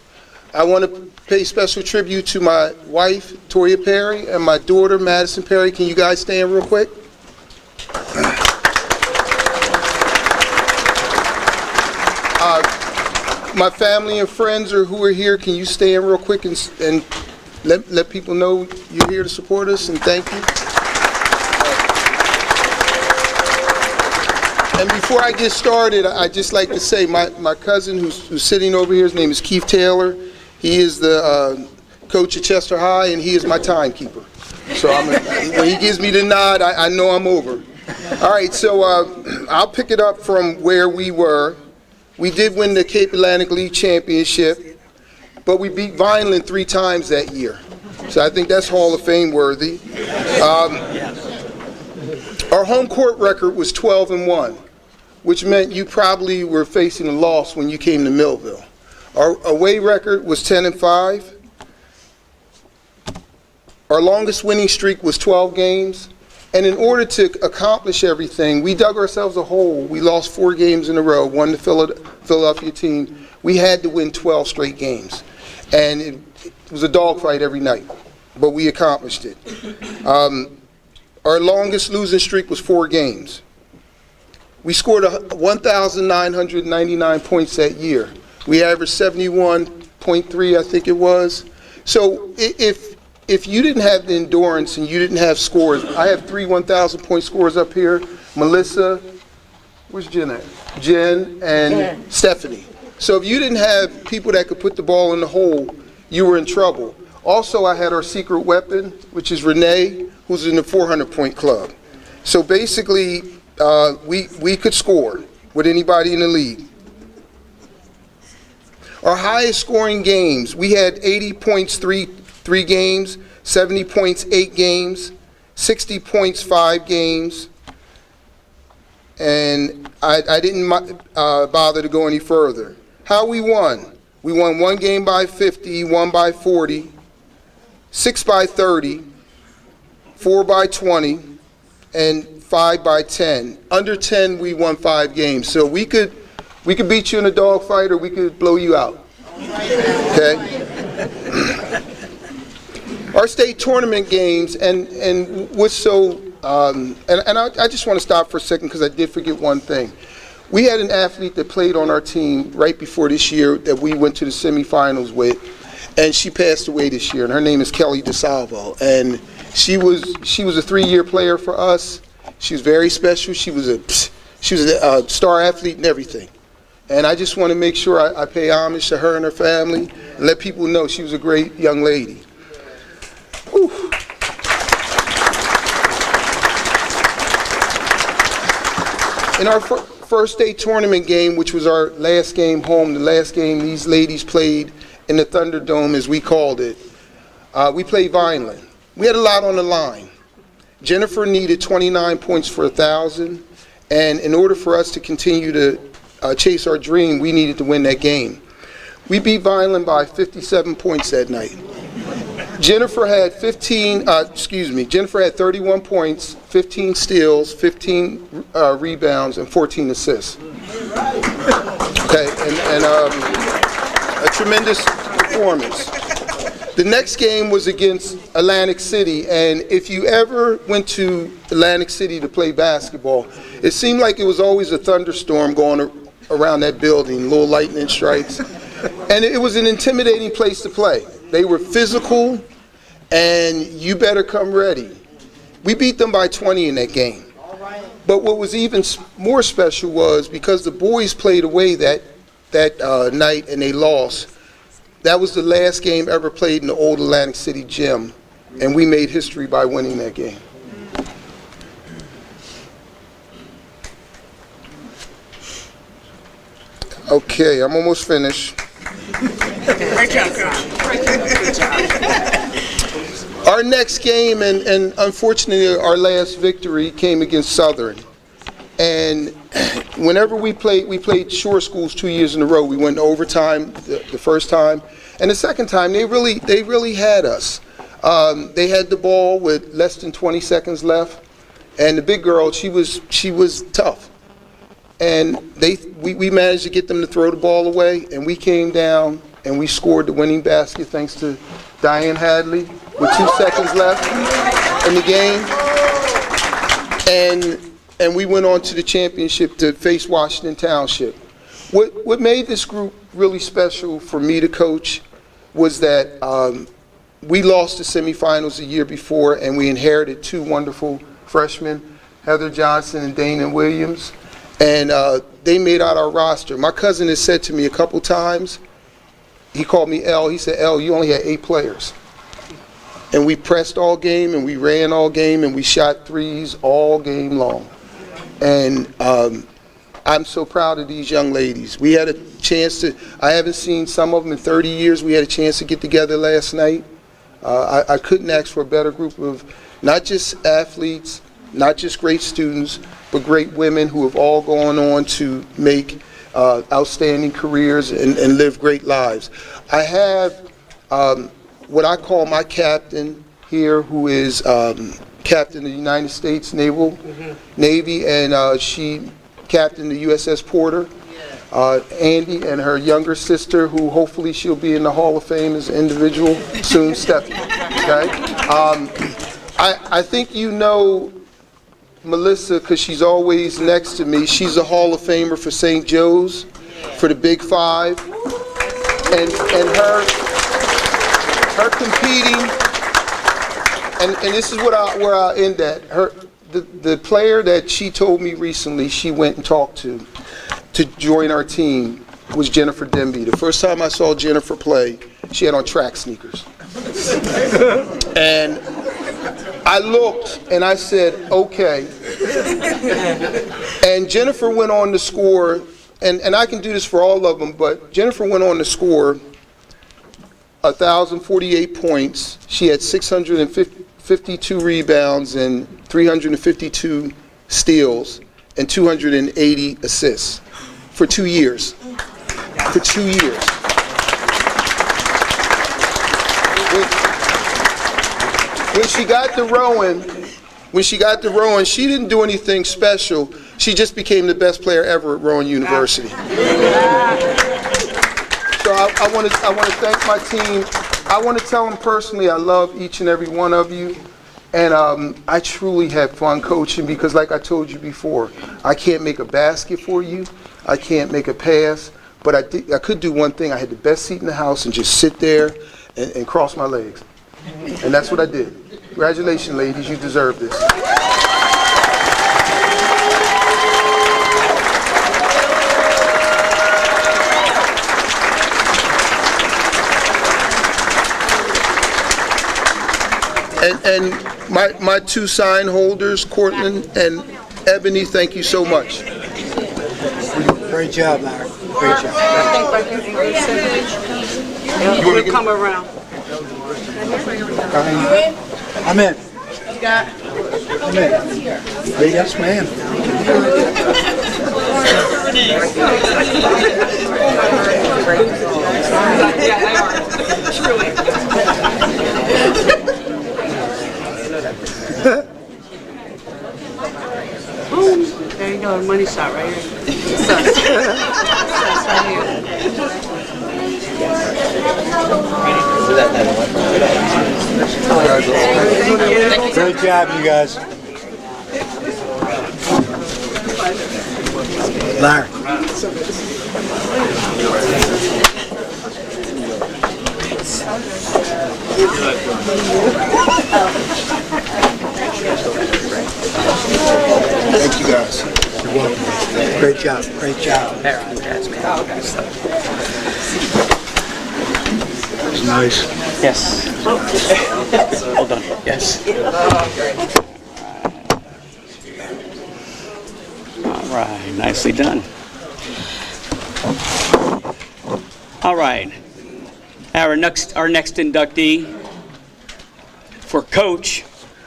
I want to pay special tribute to my wife, Toya Perry, and my daughter, Madison Perry. Can you guys stand real quick? My family and friends who are here, can you stand real quick and let people know you're here to support us, and thank you. And before I get started, I'd just like to say my cousin who's sitting over here, his name is Keith Taylor. He is the coach at Chester High, and he is my timekeeper. So when he gives me the nod, I know I'm over. All right, so I'll pick it up from where we were. We did win the Cape Atlantic League Championship, but we beat Vineland 3 times that year. So I think that's Hall of Fame worthy. Our home court record was 12-1, which meant you probably were facing a loss when you came to Millville. Our away record was 10-5. Our longest winning streak was 12 games. And in order to accomplish everything, we dug ourselves a hole. We lost 4 games in a row, won the Philadelphia team. We had to win 12 straight games. And it was a dogfight every night, but we accomplished it. Our longest losing streak was 4 games. We scored 1,999 points that year. We averaged 71.3, I think it was. So if you didn't have the endurance and you didn't have scores, I have 3 1,000-point scores up here. Melissa, where's Jen at? Jen and Stephanie. So if you didn't have people that could put the ball in the hole, you were in trouble. Also, I had our secret weapon, which is Renee, who's in the 400-point club. So basically, we could score with anybody in the league. Our highest scoring games, we had 80 points 3 games, 70 points 8 games, 60 points 5 games, and I didn't bother to go any further. How we won? We won 1 game by 50, 1 by 40, 6 by 30, 4 by 20, and 5 by 10. Under 10, we won 5 games. So we could beat you in a dogfight, or we could blow you out. Okay. Our state tournament games, and what's so, I just want to stop for a second because I did forget one thing. We had an athlete that played on our team right before this year that we went to the semifinals with, and she passed away this year, and her name is Kelly DeSalvo, and she was a 3-year player for us. She was very special. She was a star athlete and everything. And I just want to make sure I pay homage to her and her family and let people know she was a great young lady. Whew. In our first state tournament game, which was our last game home, the last game these ladies played in the Thunderdome, as we called it, we played Vineland. We had a lot on the line. Jennifer needed 29 points for 1,000, and in order for us to continue to chase our dream, we needed to win that game. We beat Vineland by 57 points that night. Jennifer had 31 points, 15 steals, 15 rebounds, and 14 assists. Okay, and a tremendous performance. The next game was against Atlantic City, and if you ever went to Atlantic City to play basketball, it seemed like it was always a thunderstorm going around that building, little lightning strikes. And it was an intimidating place to play. They were physical, and you better come ready. We beat them by 20 in that game. But what was even more special was because the boys played away that night and they lost, that was the last game ever played in the old Atlantic City gym, and we made history by winning that game. Okay, I'm almost finished. Great job, Coach. Good job. Our next game, and unfortunately our last victory, came against Southern. And whenever we played shore schools 2 years in a row. We went to overtime the first time, and the second time they really had us. They had the ball with less than 20 seconds left, and the big girl, she was tough. And we managed to get them to throw the ball away, and we came down and we scored the winning basket thanks to Diane Hadley with 2 seconds left in the game. And we went on to the championship to face Washington Township. What made this group really special for me to coach was that we lost the semifinals the year before, and we inherited two wonderful freshmen, Heather Johnson and Dana Williams, and they made out our roster. My cousin has said to me a couple times, he called me L, he said, L, you only had 8 players. And we pressed all game, and we ran all game, and we shot threes all game long. And I'm so proud of these young ladies. We had a chance to, I haven't seen some of them in 30 years. We had a chance to get together last night. I couldn't ask for a better group of not just athletes, not just great students, but great women who have all gone on to make outstanding careers and live great lives. I have what I call my captain here, who is captain of the United States Navy, and she captained the USS Porter. Andy and her younger sister, who hopefully she'll be in the Hall of Fame as an individual soon, Stephanie. Okay? I think you know Melissa because she's always next to me. She's a Hall of Famer for St. Joe's, for the Big Five, and her competing. And this is where I end at. The player that she told me recently she went and talked to join our team was Jennifer Demby. The first time I saw Jennifer play, she had on track sneakers. And I looked and I said, okay. And Jennifer went on to score, and I can do this for all of them, but Jennifer went on to score 1,048 points. She had 652 rebounds and 352 steals and 280 assists for 2 years. For 2 years. When she got to Rowan, she didn't do anything special. She just became the best player ever at Rowan University. So I want to thank my team. I want to tell them personally I love each and every one of you. And I truly had fun coaching because, like I told you before, I can't make a basket for you. I can't make a pass. But I could do one thing. I had the best seat in the house and just sit there and cross my legs. And that's what I did. Congratulations, ladies. You deserve this. And my two sign holders, Cortland and Ebony, thank you so much. Great job, Larry. Great job. We'll come around. I'm in. You got? I'm in. Yes, ma'am. There you go, money shot right here. Sus right here. Great job, you guys. Larry. Thank you, guys. You're welcome. Great job. Great job. It's nice. Yes. Well done. Yes. All right. Nicely done. All right. Our next inductee for coach,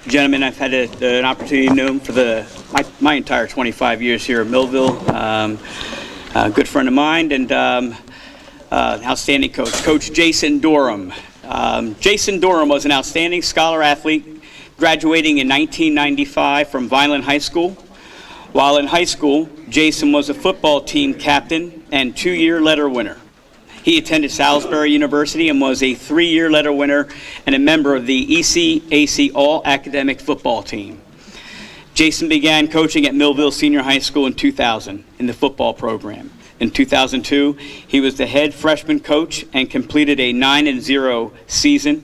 gentlemen, I've had an opportunity to know him for my entire 25 years here at Millville. A good friend of mine and outstanding coach, Coach Jason Durham. Jason Durham was an outstanding scholar athlete, graduating in 1995 from Vineland High School. While in high school, Jason was a football team captain and 2-year letter winner. He attended Salisbury University and was a 3-year letter winner and a member of the ECAC All-Academic Football Team. Jason began coaching at Millville Senior High School in 2000 in the football program. In 2002, he was the head freshman coach and completed a 9-0 season.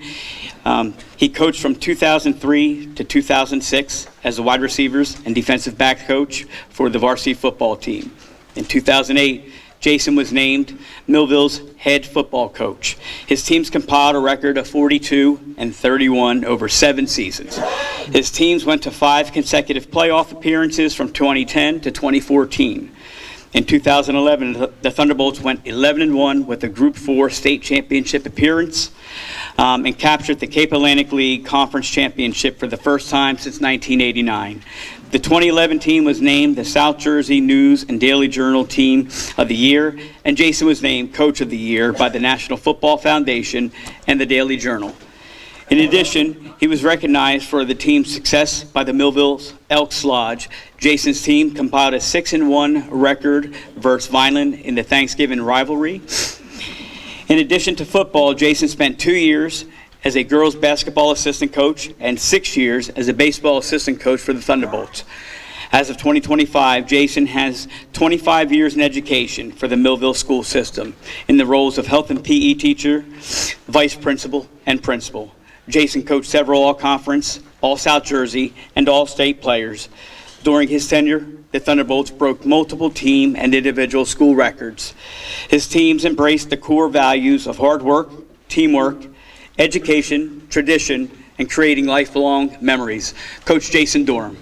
He coached from 2003 to 2006 as a wide receivers and defensive back coach for the varsity football team. In 2008, Jason was named Millville's head football coach. His teams compiled a record of 42-31 over 7 seasons. His teams went to 5 consecutive playoff appearances from 2010 to 2014. In 2011, the Thunderbolts went 11-1 with a Group 4 state championship appearance and captured the Cape Atlantic League Conference Championship for the first time since 1989. The 2011 team was named the South Jersey News and Daily Journal Team of the Year, and Jason was named Coach of the Year by the National Football Foundation and the Daily Journal. In addition, he was recognized for the team's success by the Millville Elks Lodge. Jason's team compiled a 6-1 record versus Vineland in the Thanksgiving rivalry. In addition to football, Jason spent 2 years as a girls basketball assistant coach and 6 years as a baseball assistant coach for the Thunderbolts. As of 2025, Jason has 25 years in education for the Millville school system in the roles of health and PE teacher, vice principal, and principal. Jason coached several all-conference, all-South Jersey, and all-state players. During his tenure, the Thunderbolts broke multiple team and individual school records. His teams embraced the core values of hard work, teamwork, education, tradition, and creating lifelong memories. Coach Jason Durham.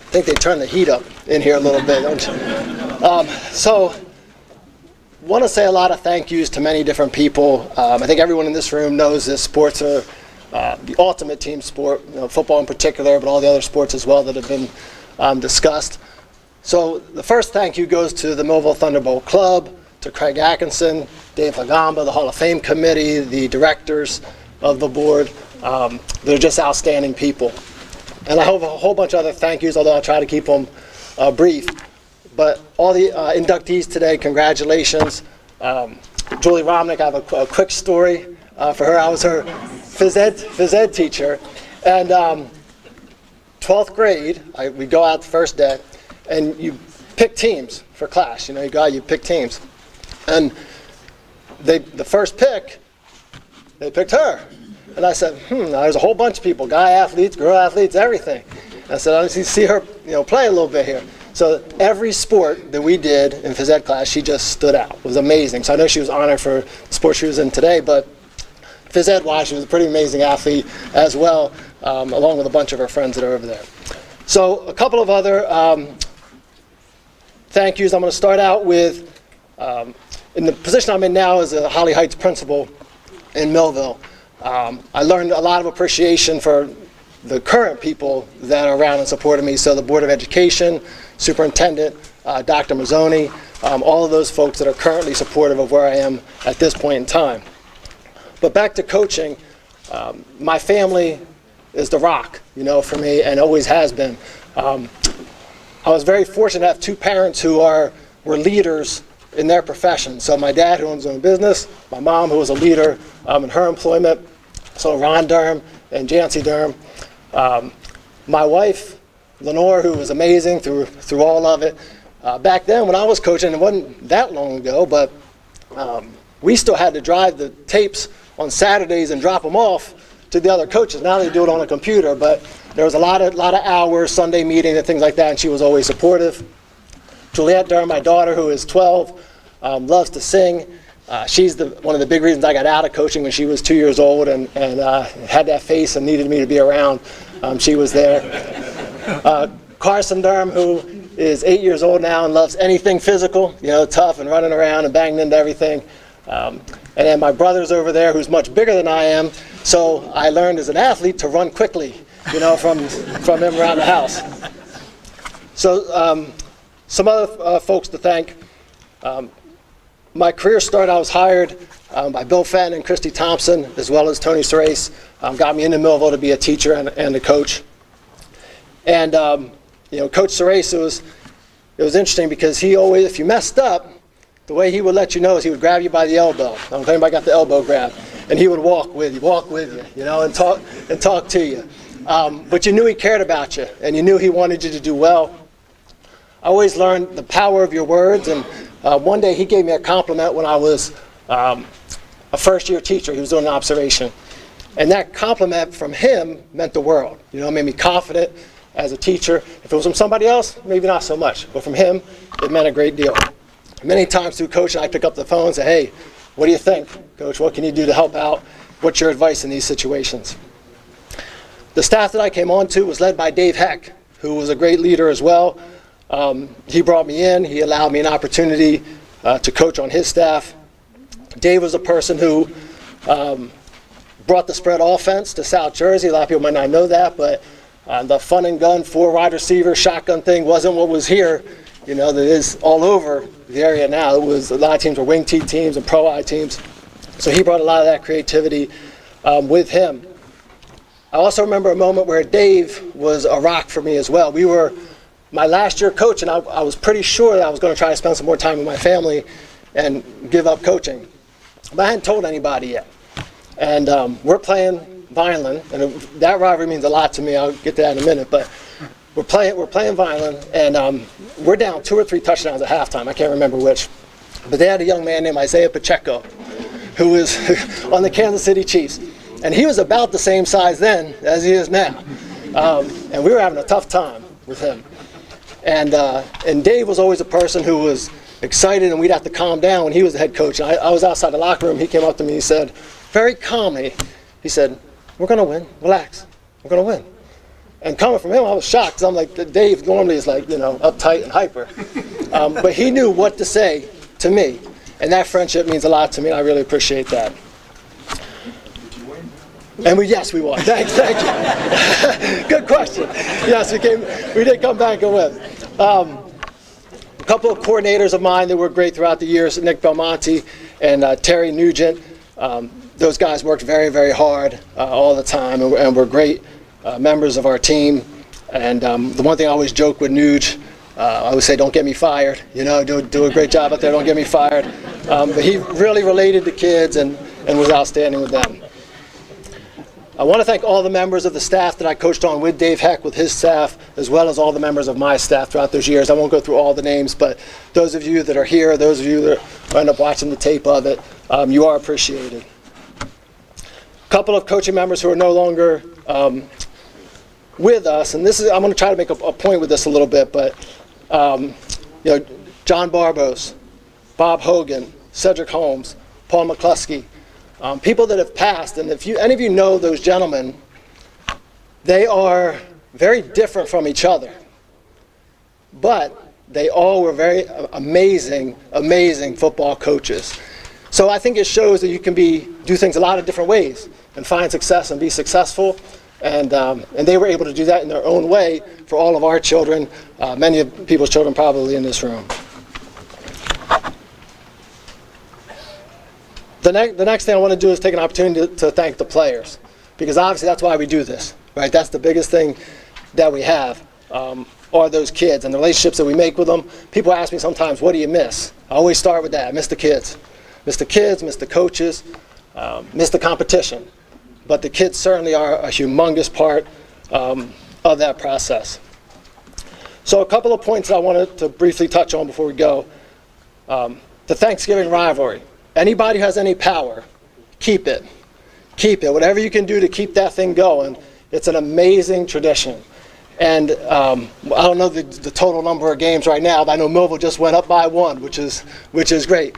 I think they turn the heat up in here a little bit, don't you? So, want to say a lot of thank yous to many different people. I think everyone in this room knows that sports are the ultimate team sport, football in particular, but all the other sports as well that have been discussed. So the first thank you goes to the Millville Thunderbolt Club, to Craig Atkinson, Dave Lagamba, the Hall of Fame Committee, the directors of the board. They're just outstanding people. And I have a whole bunch of other thank yous, although I'll try to keep them brief. But all the inductees today, congratulations. Julie Romnick, I have a quick story for her. I was her phys ed teacher. And 12th grade, we go out the first day, and you pick teams for class. You go out, you pick teams. And the first pick, they picked her. And I said, there's a whole bunch of people, guy athletes, girl athletes, everything. I said, I need to see her play a little bit here. So every sport that we did in phys ed class, she just stood out. It was amazing. So I know she was honored for the sport she was in today, but phys ed-wise, she was a pretty amazing athlete as well, along with a bunch of her friends that are over there. So a couple of other thank yous. I'm going to start out with, in the position I'm in now as a Holly Heights principal in Millville. I learned a lot of appreciation for the current people that are around and supporting me. So the Board of Education, Superintendent, Dr. Mazzoni, all of those folks that are currently supportive of where I am at this point in time. But back to coaching, my family is the rock, for me, and always has been. I was very fortunate to have two parents who were leaders in their profession. So my dad, who owns his own business, my mom, who was a leader in her employment, so Ron Durham and Jancy Durham. My wife, Lenore, who was amazing through all of it. Back then, when I was coaching, it wasn't that long ago, but we still had to drive the tapes on Saturdays and drop them off to the other coaches. Now they do it on a computer, but there was a lot of hours, Sunday meetings and things like that, and she was always supportive. Juliette Durham, my daughter, who is 12, loves to sing. She's one of the big reasons I got out of coaching when she was 2 years old and had that face and needed me to be around. She was there. Carson Durham, who is 8 years old now and loves anything physical, tough and running around and banging into everything. And then my brother's over there, who's much bigger than I am. So I learned as an athlete to run quickly, from him around the house. So some other folks to thank. My career started, I was hired by Bill Fenn and Christy Thompson, as well as Tony Cerace, got me into Millville to be a teacher and a coach. And Coach Cerace, it was interesting because he always, if you messed up, the way he would let you know is he would grab you by the elbow. I don't know if anybody got the elbow grab. And he would walk with you, and talk to you. But you knew he cared about you, and you knew he wanted you to do well. I always learned the power of your words, and one day he gave me a compliment when I was a first-year teacher. He was doing an observation. And that compliment from him meant the world. It made me confident as a teacher. If it was from somebody else, maybe not so much. But from him, it meant a great deal. Many times through coaching, I pick up the phone and say, hey, what do you think, Coach? What can you do to help out? What's your advice in these situations? The staff that I came on to was led by Dave Heck, who was a great leader as well. He brought me in. He allowed me an opportunity to coach on his staff. Dave was a person who brought the spread offense to South Jersey. A lot of people might not know that, but the fun and gun, 4 wide receiver, shotgun thing wasn't what was here. That is all over the area now. It was a lot of teams were wing T teams and pro I teams. So he brought a lot of that creativity with him. I also remember a moment where Dave was a rock for me as well. We were my last year coach, and I was pretty sure that I was going to try to spend some more time with my family and give up coaching. But I hadn't told anybody yet. And we're playing Vineland, and that rivalry means a lot to me. I'll get to that in a minute. But we're playing Vineland, and we're down 2 or 3 touchdowns at halftime. I can't remember which. But they had a young man named Isaiah Pacheco, who was on the Kansas City Chiefs. And he was about the same size then as he is now. And we were having a tough time with him. And Dave was always a person who was excited, and we'd have to calm down when he was the head coach. And I was outside the locker room. He came up to me and he said, very calmly, he said, we're going to win. Relax. We're going to win. And coming from him, I was shocked, because I'm like, Dave normally is like, uptight and hyper. But he knew what to say to me. And that friendship means a lot to me, and I really appreciate that. And yes, we won. Thank you. Good question. Yes, we did come back and win. A couple of coordinators of mine that were great throughout the years, Nick Belmonte and Terry Nugent. Those guys worked very, very hard all the time, and were great members of our team. And the one thing I always joke with Nuge, I would say, don't get me fired. Do a great job out there, don't get me fired. But he really related to kids and was outstanding with them. I want to thank all the members of the staff that I coached on with Dave Heck, with his staff, as well as all the members of my staff throughout those years. I won't go through all the names, but those of you that are here, those of you that end up watching the tape of it, you are appreciated. A couple of coaching members who are no longer with us, and I'm going to try to make a point with this a little bit, but John Barbos, Bob Hogan, Cedric Holmes, Paul McCluskey, people that have passed. And if any of you know those gentlemen, they are very different from each other, but they all were very amazing football coaches. So I think it shows that you can do things a lot of different ways and find success and be successful. And they were able to do that in their own way for all of our children, many of people's children probably in this room. The next thing I want to do is take an opportunity to thank the players, because obviously that's why we do this, right? That's the biggest thing that we have, are those kids and the relationships that we make with them. People ask me sometimes, what do you miss? I always start with that. I miss the kids. Miss the kids, miss the coaches, miss the competition. But the kids certainly are a humongous part of that process. So a couple of points that I wanted to briefly touch on before we go. The Thanksgiving rivalry. Anybody who has any power, keep it. Keep it. Whatever you can do to keep that thing going. It's an amazing tradition. And I don't know the total number of games right now, but I know Millville just went up by 1, which is great.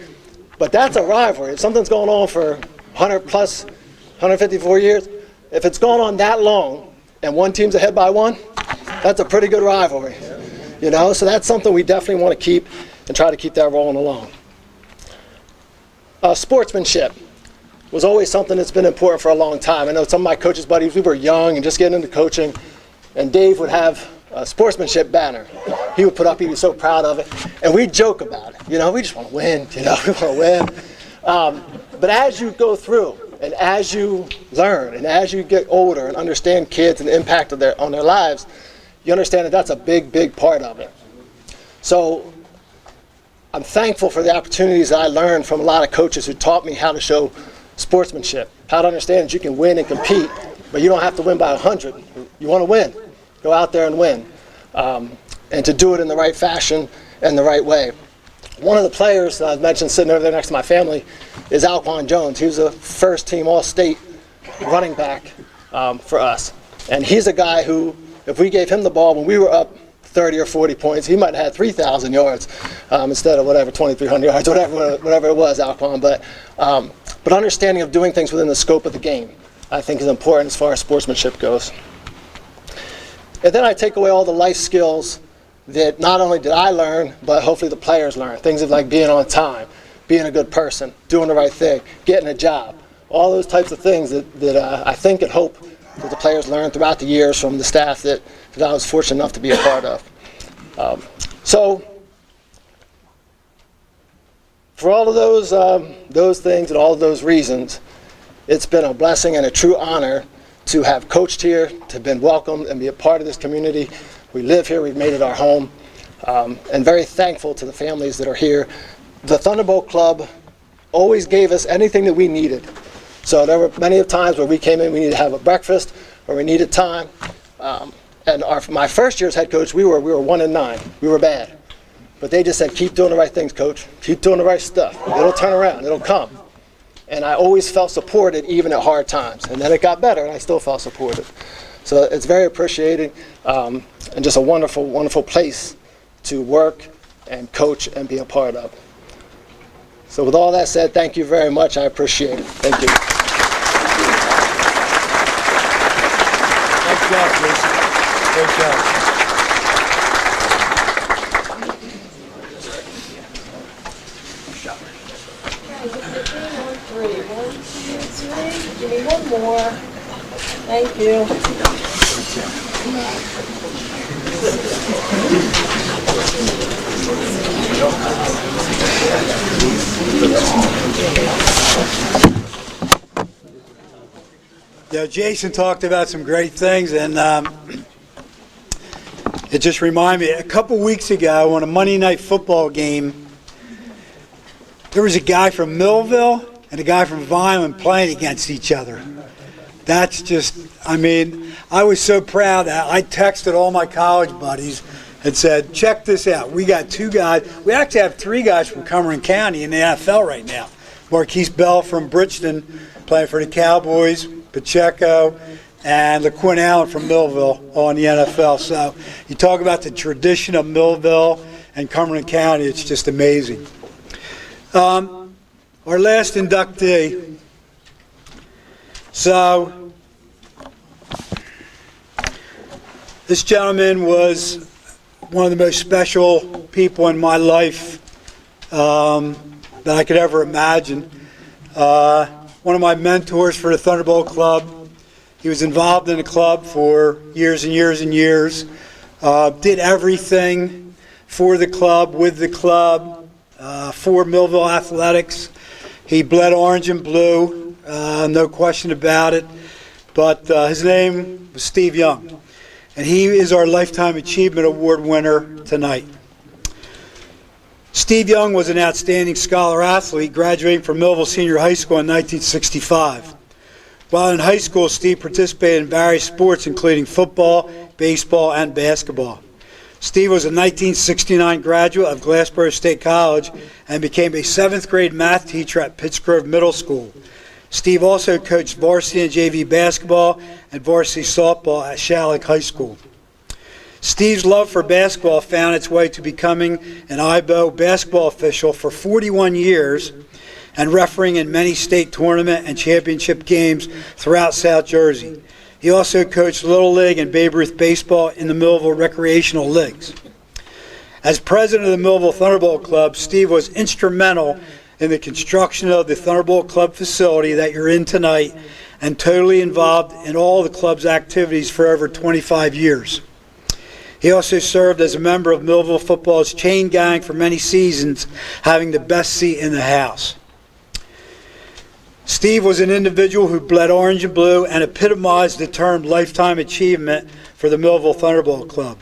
But that's a rivalry. If something's going on for 154 years, if it's gone on that long and one team's ahead by 1, that's a pretty good rivalry. So that's something we definitely want to keep and try to keep that rolling along. Sportsmanship was always something that's been important for a long time. I know some of my coaches' buddies, we were young and just getting into coaching, and Dave would have a sportsmanship banner. He would put up, he'd be so proud of it, and we'd joke about it. We just want to win, we want to win. But But as you go through, and as you learn, and as you get older and understand kids and the impact on their lives, you understand that that's a big, big part of it. So I'm thankful for the opportunities that I learned from a lot of coaches who taught me how to show sportsmanship, how to understand that you can win and compete, but you don't have to win by 100. You want to win, go out there and win, and to do it in the right fashion and the right way. One of the players that I mentioned sitting over there next to my family is Alquan Jones. He was a first-team All-State running back for us. And he's a guy who, if we gave him the ball when we were up 30 or 40 points, he might have had 3,000 yards instead of 2,300 yards, whatever it was, Alquan. But understanding of doing things within the scope of the game, I think, is important as far as sportsmanship goes. And then I take away all the life skills that not only did I learn, but hopefully the players learn. Things like being on time, being a good person, doing the right thing, getting a job. All those types of things that I think and hope that the players learned throughout the years from the staff that I was fortunate enough to be a part of. So for all of those things and all of those reasons, it's been a blessing and a true honor to have coached here, to have been welcomed and be a part of this community. We live here, we've made it our home, and very thankful to the families that are here. The Thunderbolt Club always gave us anything that we needed. So there were many of times where we came in, we needed to have a breakfast, or we needed time. And my first year as head coach, we were 1-9. We were bad. But they just said, keep doing the right things, coach. Keep doing the right stuff. It'll turn around, it'll come. And I always felt supported, even at hard times. And then it got better, and I still felt supported. So it's very appreciated, and just a wonderful, wonderful place to work and coach and be a part of. So with all that said, thank you very much. I appreciate it. Thank you. Nice job, Jason. Great job. Give me one more. Thank you. Yeah, Jason talked about some great things, and it just reminded me, a couple weeks ago on a Monday Night Football game, there was a guy from Millville and a guy from Vineland playing against each other. That's just, I mean, I was so proud that I texted all my college buddies and said, check this out. We got two guys. We actually have three guys from Cumberland County in the NFL right now. Marquise Bell from Bridgeton playing for the Cowboys, Pacheco, and LaQuinn Allen from Millville on the NFL. So you talk about the tradition of Millville and Cumberland County, it's just amazing. Our last inductee. So this gentleman was one of the most special people in my life that I could ever imagine. One of my mentors for the Thunderbolt Club. He was involved in the club for years and years and years. Did everything for the club, with the club, for Millville Athletics. He bled orange and blue, no question about it. But his name was Steve Young. And he is our Lifetime Achievement Award winner tonight. Steve Young was an outstanding scholar athlete, graduating from Millville Senior High School in 1965. While in high school, Steve participated in various sports, including football, baseball, and basketball. Steve was a 1969 graduate of Glassboro State College and became a 7th grade math teacher at Pittsgrove Middle School. Steve also coached varsity and JV basketball and varsity softball at Shalleck High School. Steve's love for basketball found its way to becoming an IBO basketball official for 41 years and refereeing in many state tournament and championship games throughout South Jersey. He also coached Little League and Babe Ruth baseball in the Millville recreational leagues. As president of the Millville Thunderbolt Club, Steve was instrumental in the construction of the Thunderbolt Club facility that you're in tonight and totally involved in all the club's activities for over 25 years. He also served as a member of Millville football's chain gang for many seasons, having the best seat in the house. Steve was an individual who bled orange and blue and epitomized the term lifetime achievement for the Millville Thunderbolt Club.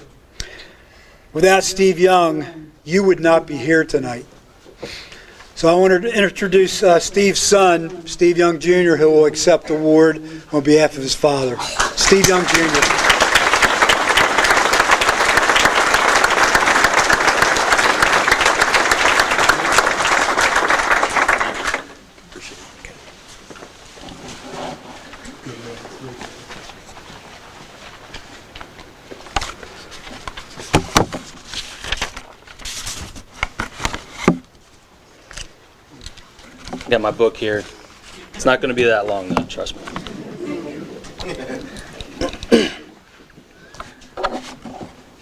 Without Steve Young, you would not be here tonight. So I wanted to introduce Steve's son, Steve Young Jr., who will accept the award on behalf of his father. Steve Young Jr. Got my book here. It's not going to be that long, though, trust me.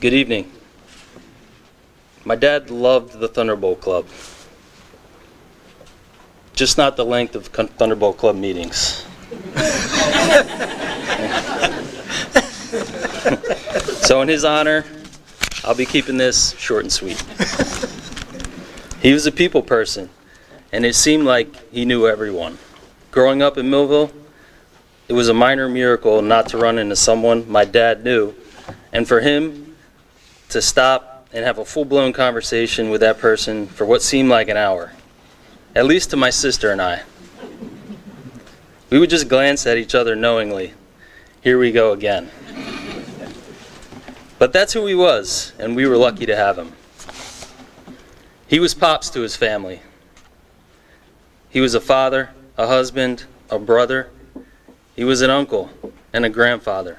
Good evening. My dad loved the Thunderbolt Club. Just not the length of Thunderbolt Club meetings. So in his honor, I'll be keeping this short and sweet. He was a people person, and it seemed like he knew everyone. Growing up in Millville, it was a minor miracle not to run into someone my dad knew, and for him to stop and have a full-blown conversation with that person for what seemed like an hour, at least to my sister and I. We would just glance at each other knowingly. Here we go again. But that's who he was, and we were lucky to have him. He was pops to his family. He was a father, a husband, a brother. He was an uncle and a grandfather.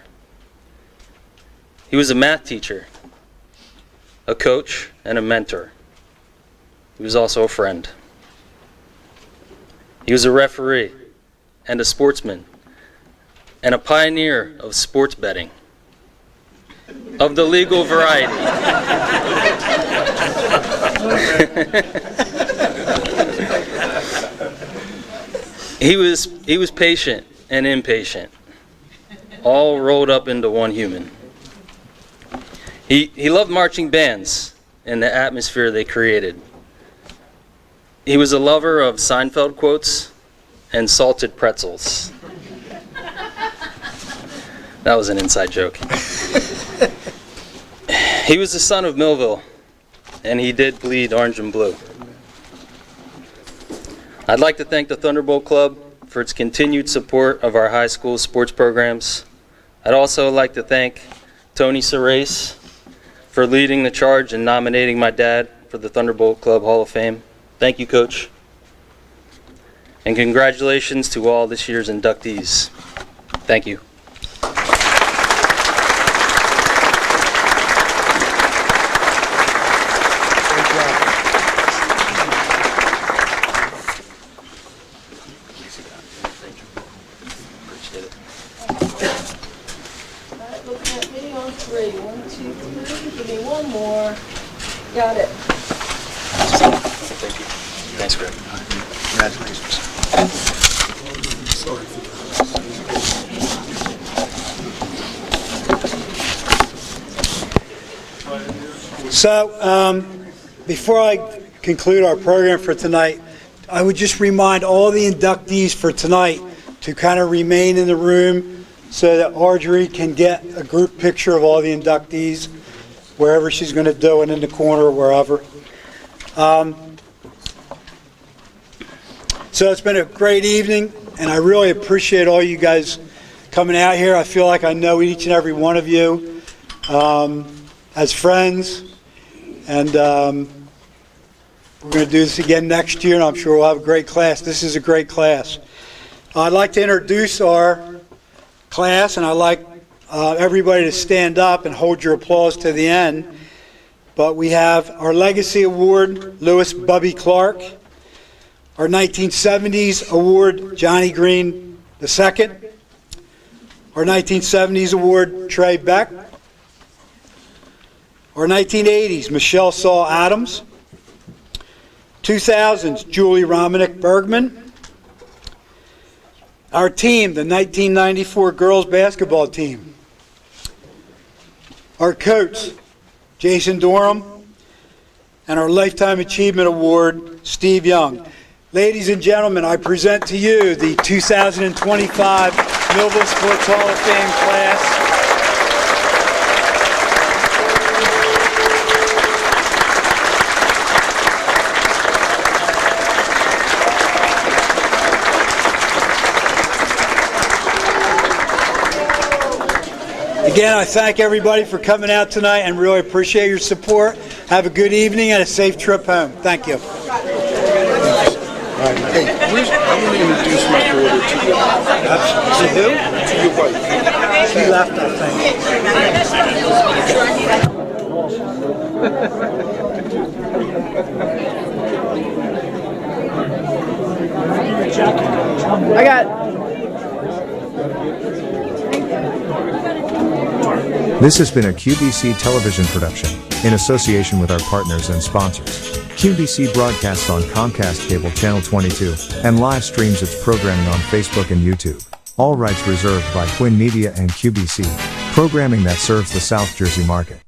He was a math teacher, a coach, and a mentor. He was also a friend. He was a referee and a sportsman and a pioneer of sports betting of the legal variety. He was patient and impatient, all rolled up into one human. He loved marching bands and the atmosphere they created. He was a lover of Seinfeld quotes and salted pretzels. That was an inside joke. He was the son of Millville, and he did bleed orange and blue. I'd like to thank the Thunderbolt Club for its continued support of our high school sports programs. I'd also like to thank Tony Cerace for leading the charge and nominating my dad for the Thunderbolt Club Hall of Fame. Thank you, Coach. And congratulations to all this year's inductees. Thank you. Looking at me on three. 1, 2, 3. Give me one more. Got it. Thank you. Thanks, Greg. Congratulations. So, before I conclude our program for tonight, I would just remind all the inductees for tonight to kind of remain in the room so that Audrey can get a group picture of all the inductees, wherever she's going to do it, in the corner or wherever. So it's been a great evening, and I really appreciate all you guys coming out here. I feel like I know each and every one of you as friends, and we're going to do this again next year, and I'm sure we'll have a great class. This is a great class. I'd like to introduce our class, and I'd like everybody to stand up and hold your applause to the end. But we have our Legacy Award, Lewis Bubby Clark. Our 1970s Award, Johnny Green II. Our 1970s Award, Trey Beck. Our 1980s, Michelle Saul Adams. 2000s, Julie Romanick Bergman. Our team, the 1994 girls basketball team. Our coach, Jason Dorham. And our Lifetime Achievement Award, Steve Young. Ladies and gentlemen, I present to you the 2025 Millville Sports Hall of Fame class. Again, I thank everybody for coming out tonight and really appreciate your support. Have a good evening and a safe trip home. Thank you. Hey, I'm going to introduce my daughter to you. To who? To your wife. She left, I think. I got. This has been a QBC television production, in association with our partners and sponsors. QBC broadcasts on Comcast Cable Channel 22, and live streams its programming on Facebook and YouTube. All rights reserved by Quinn Media and QBC, programming that serves the South Jersey market.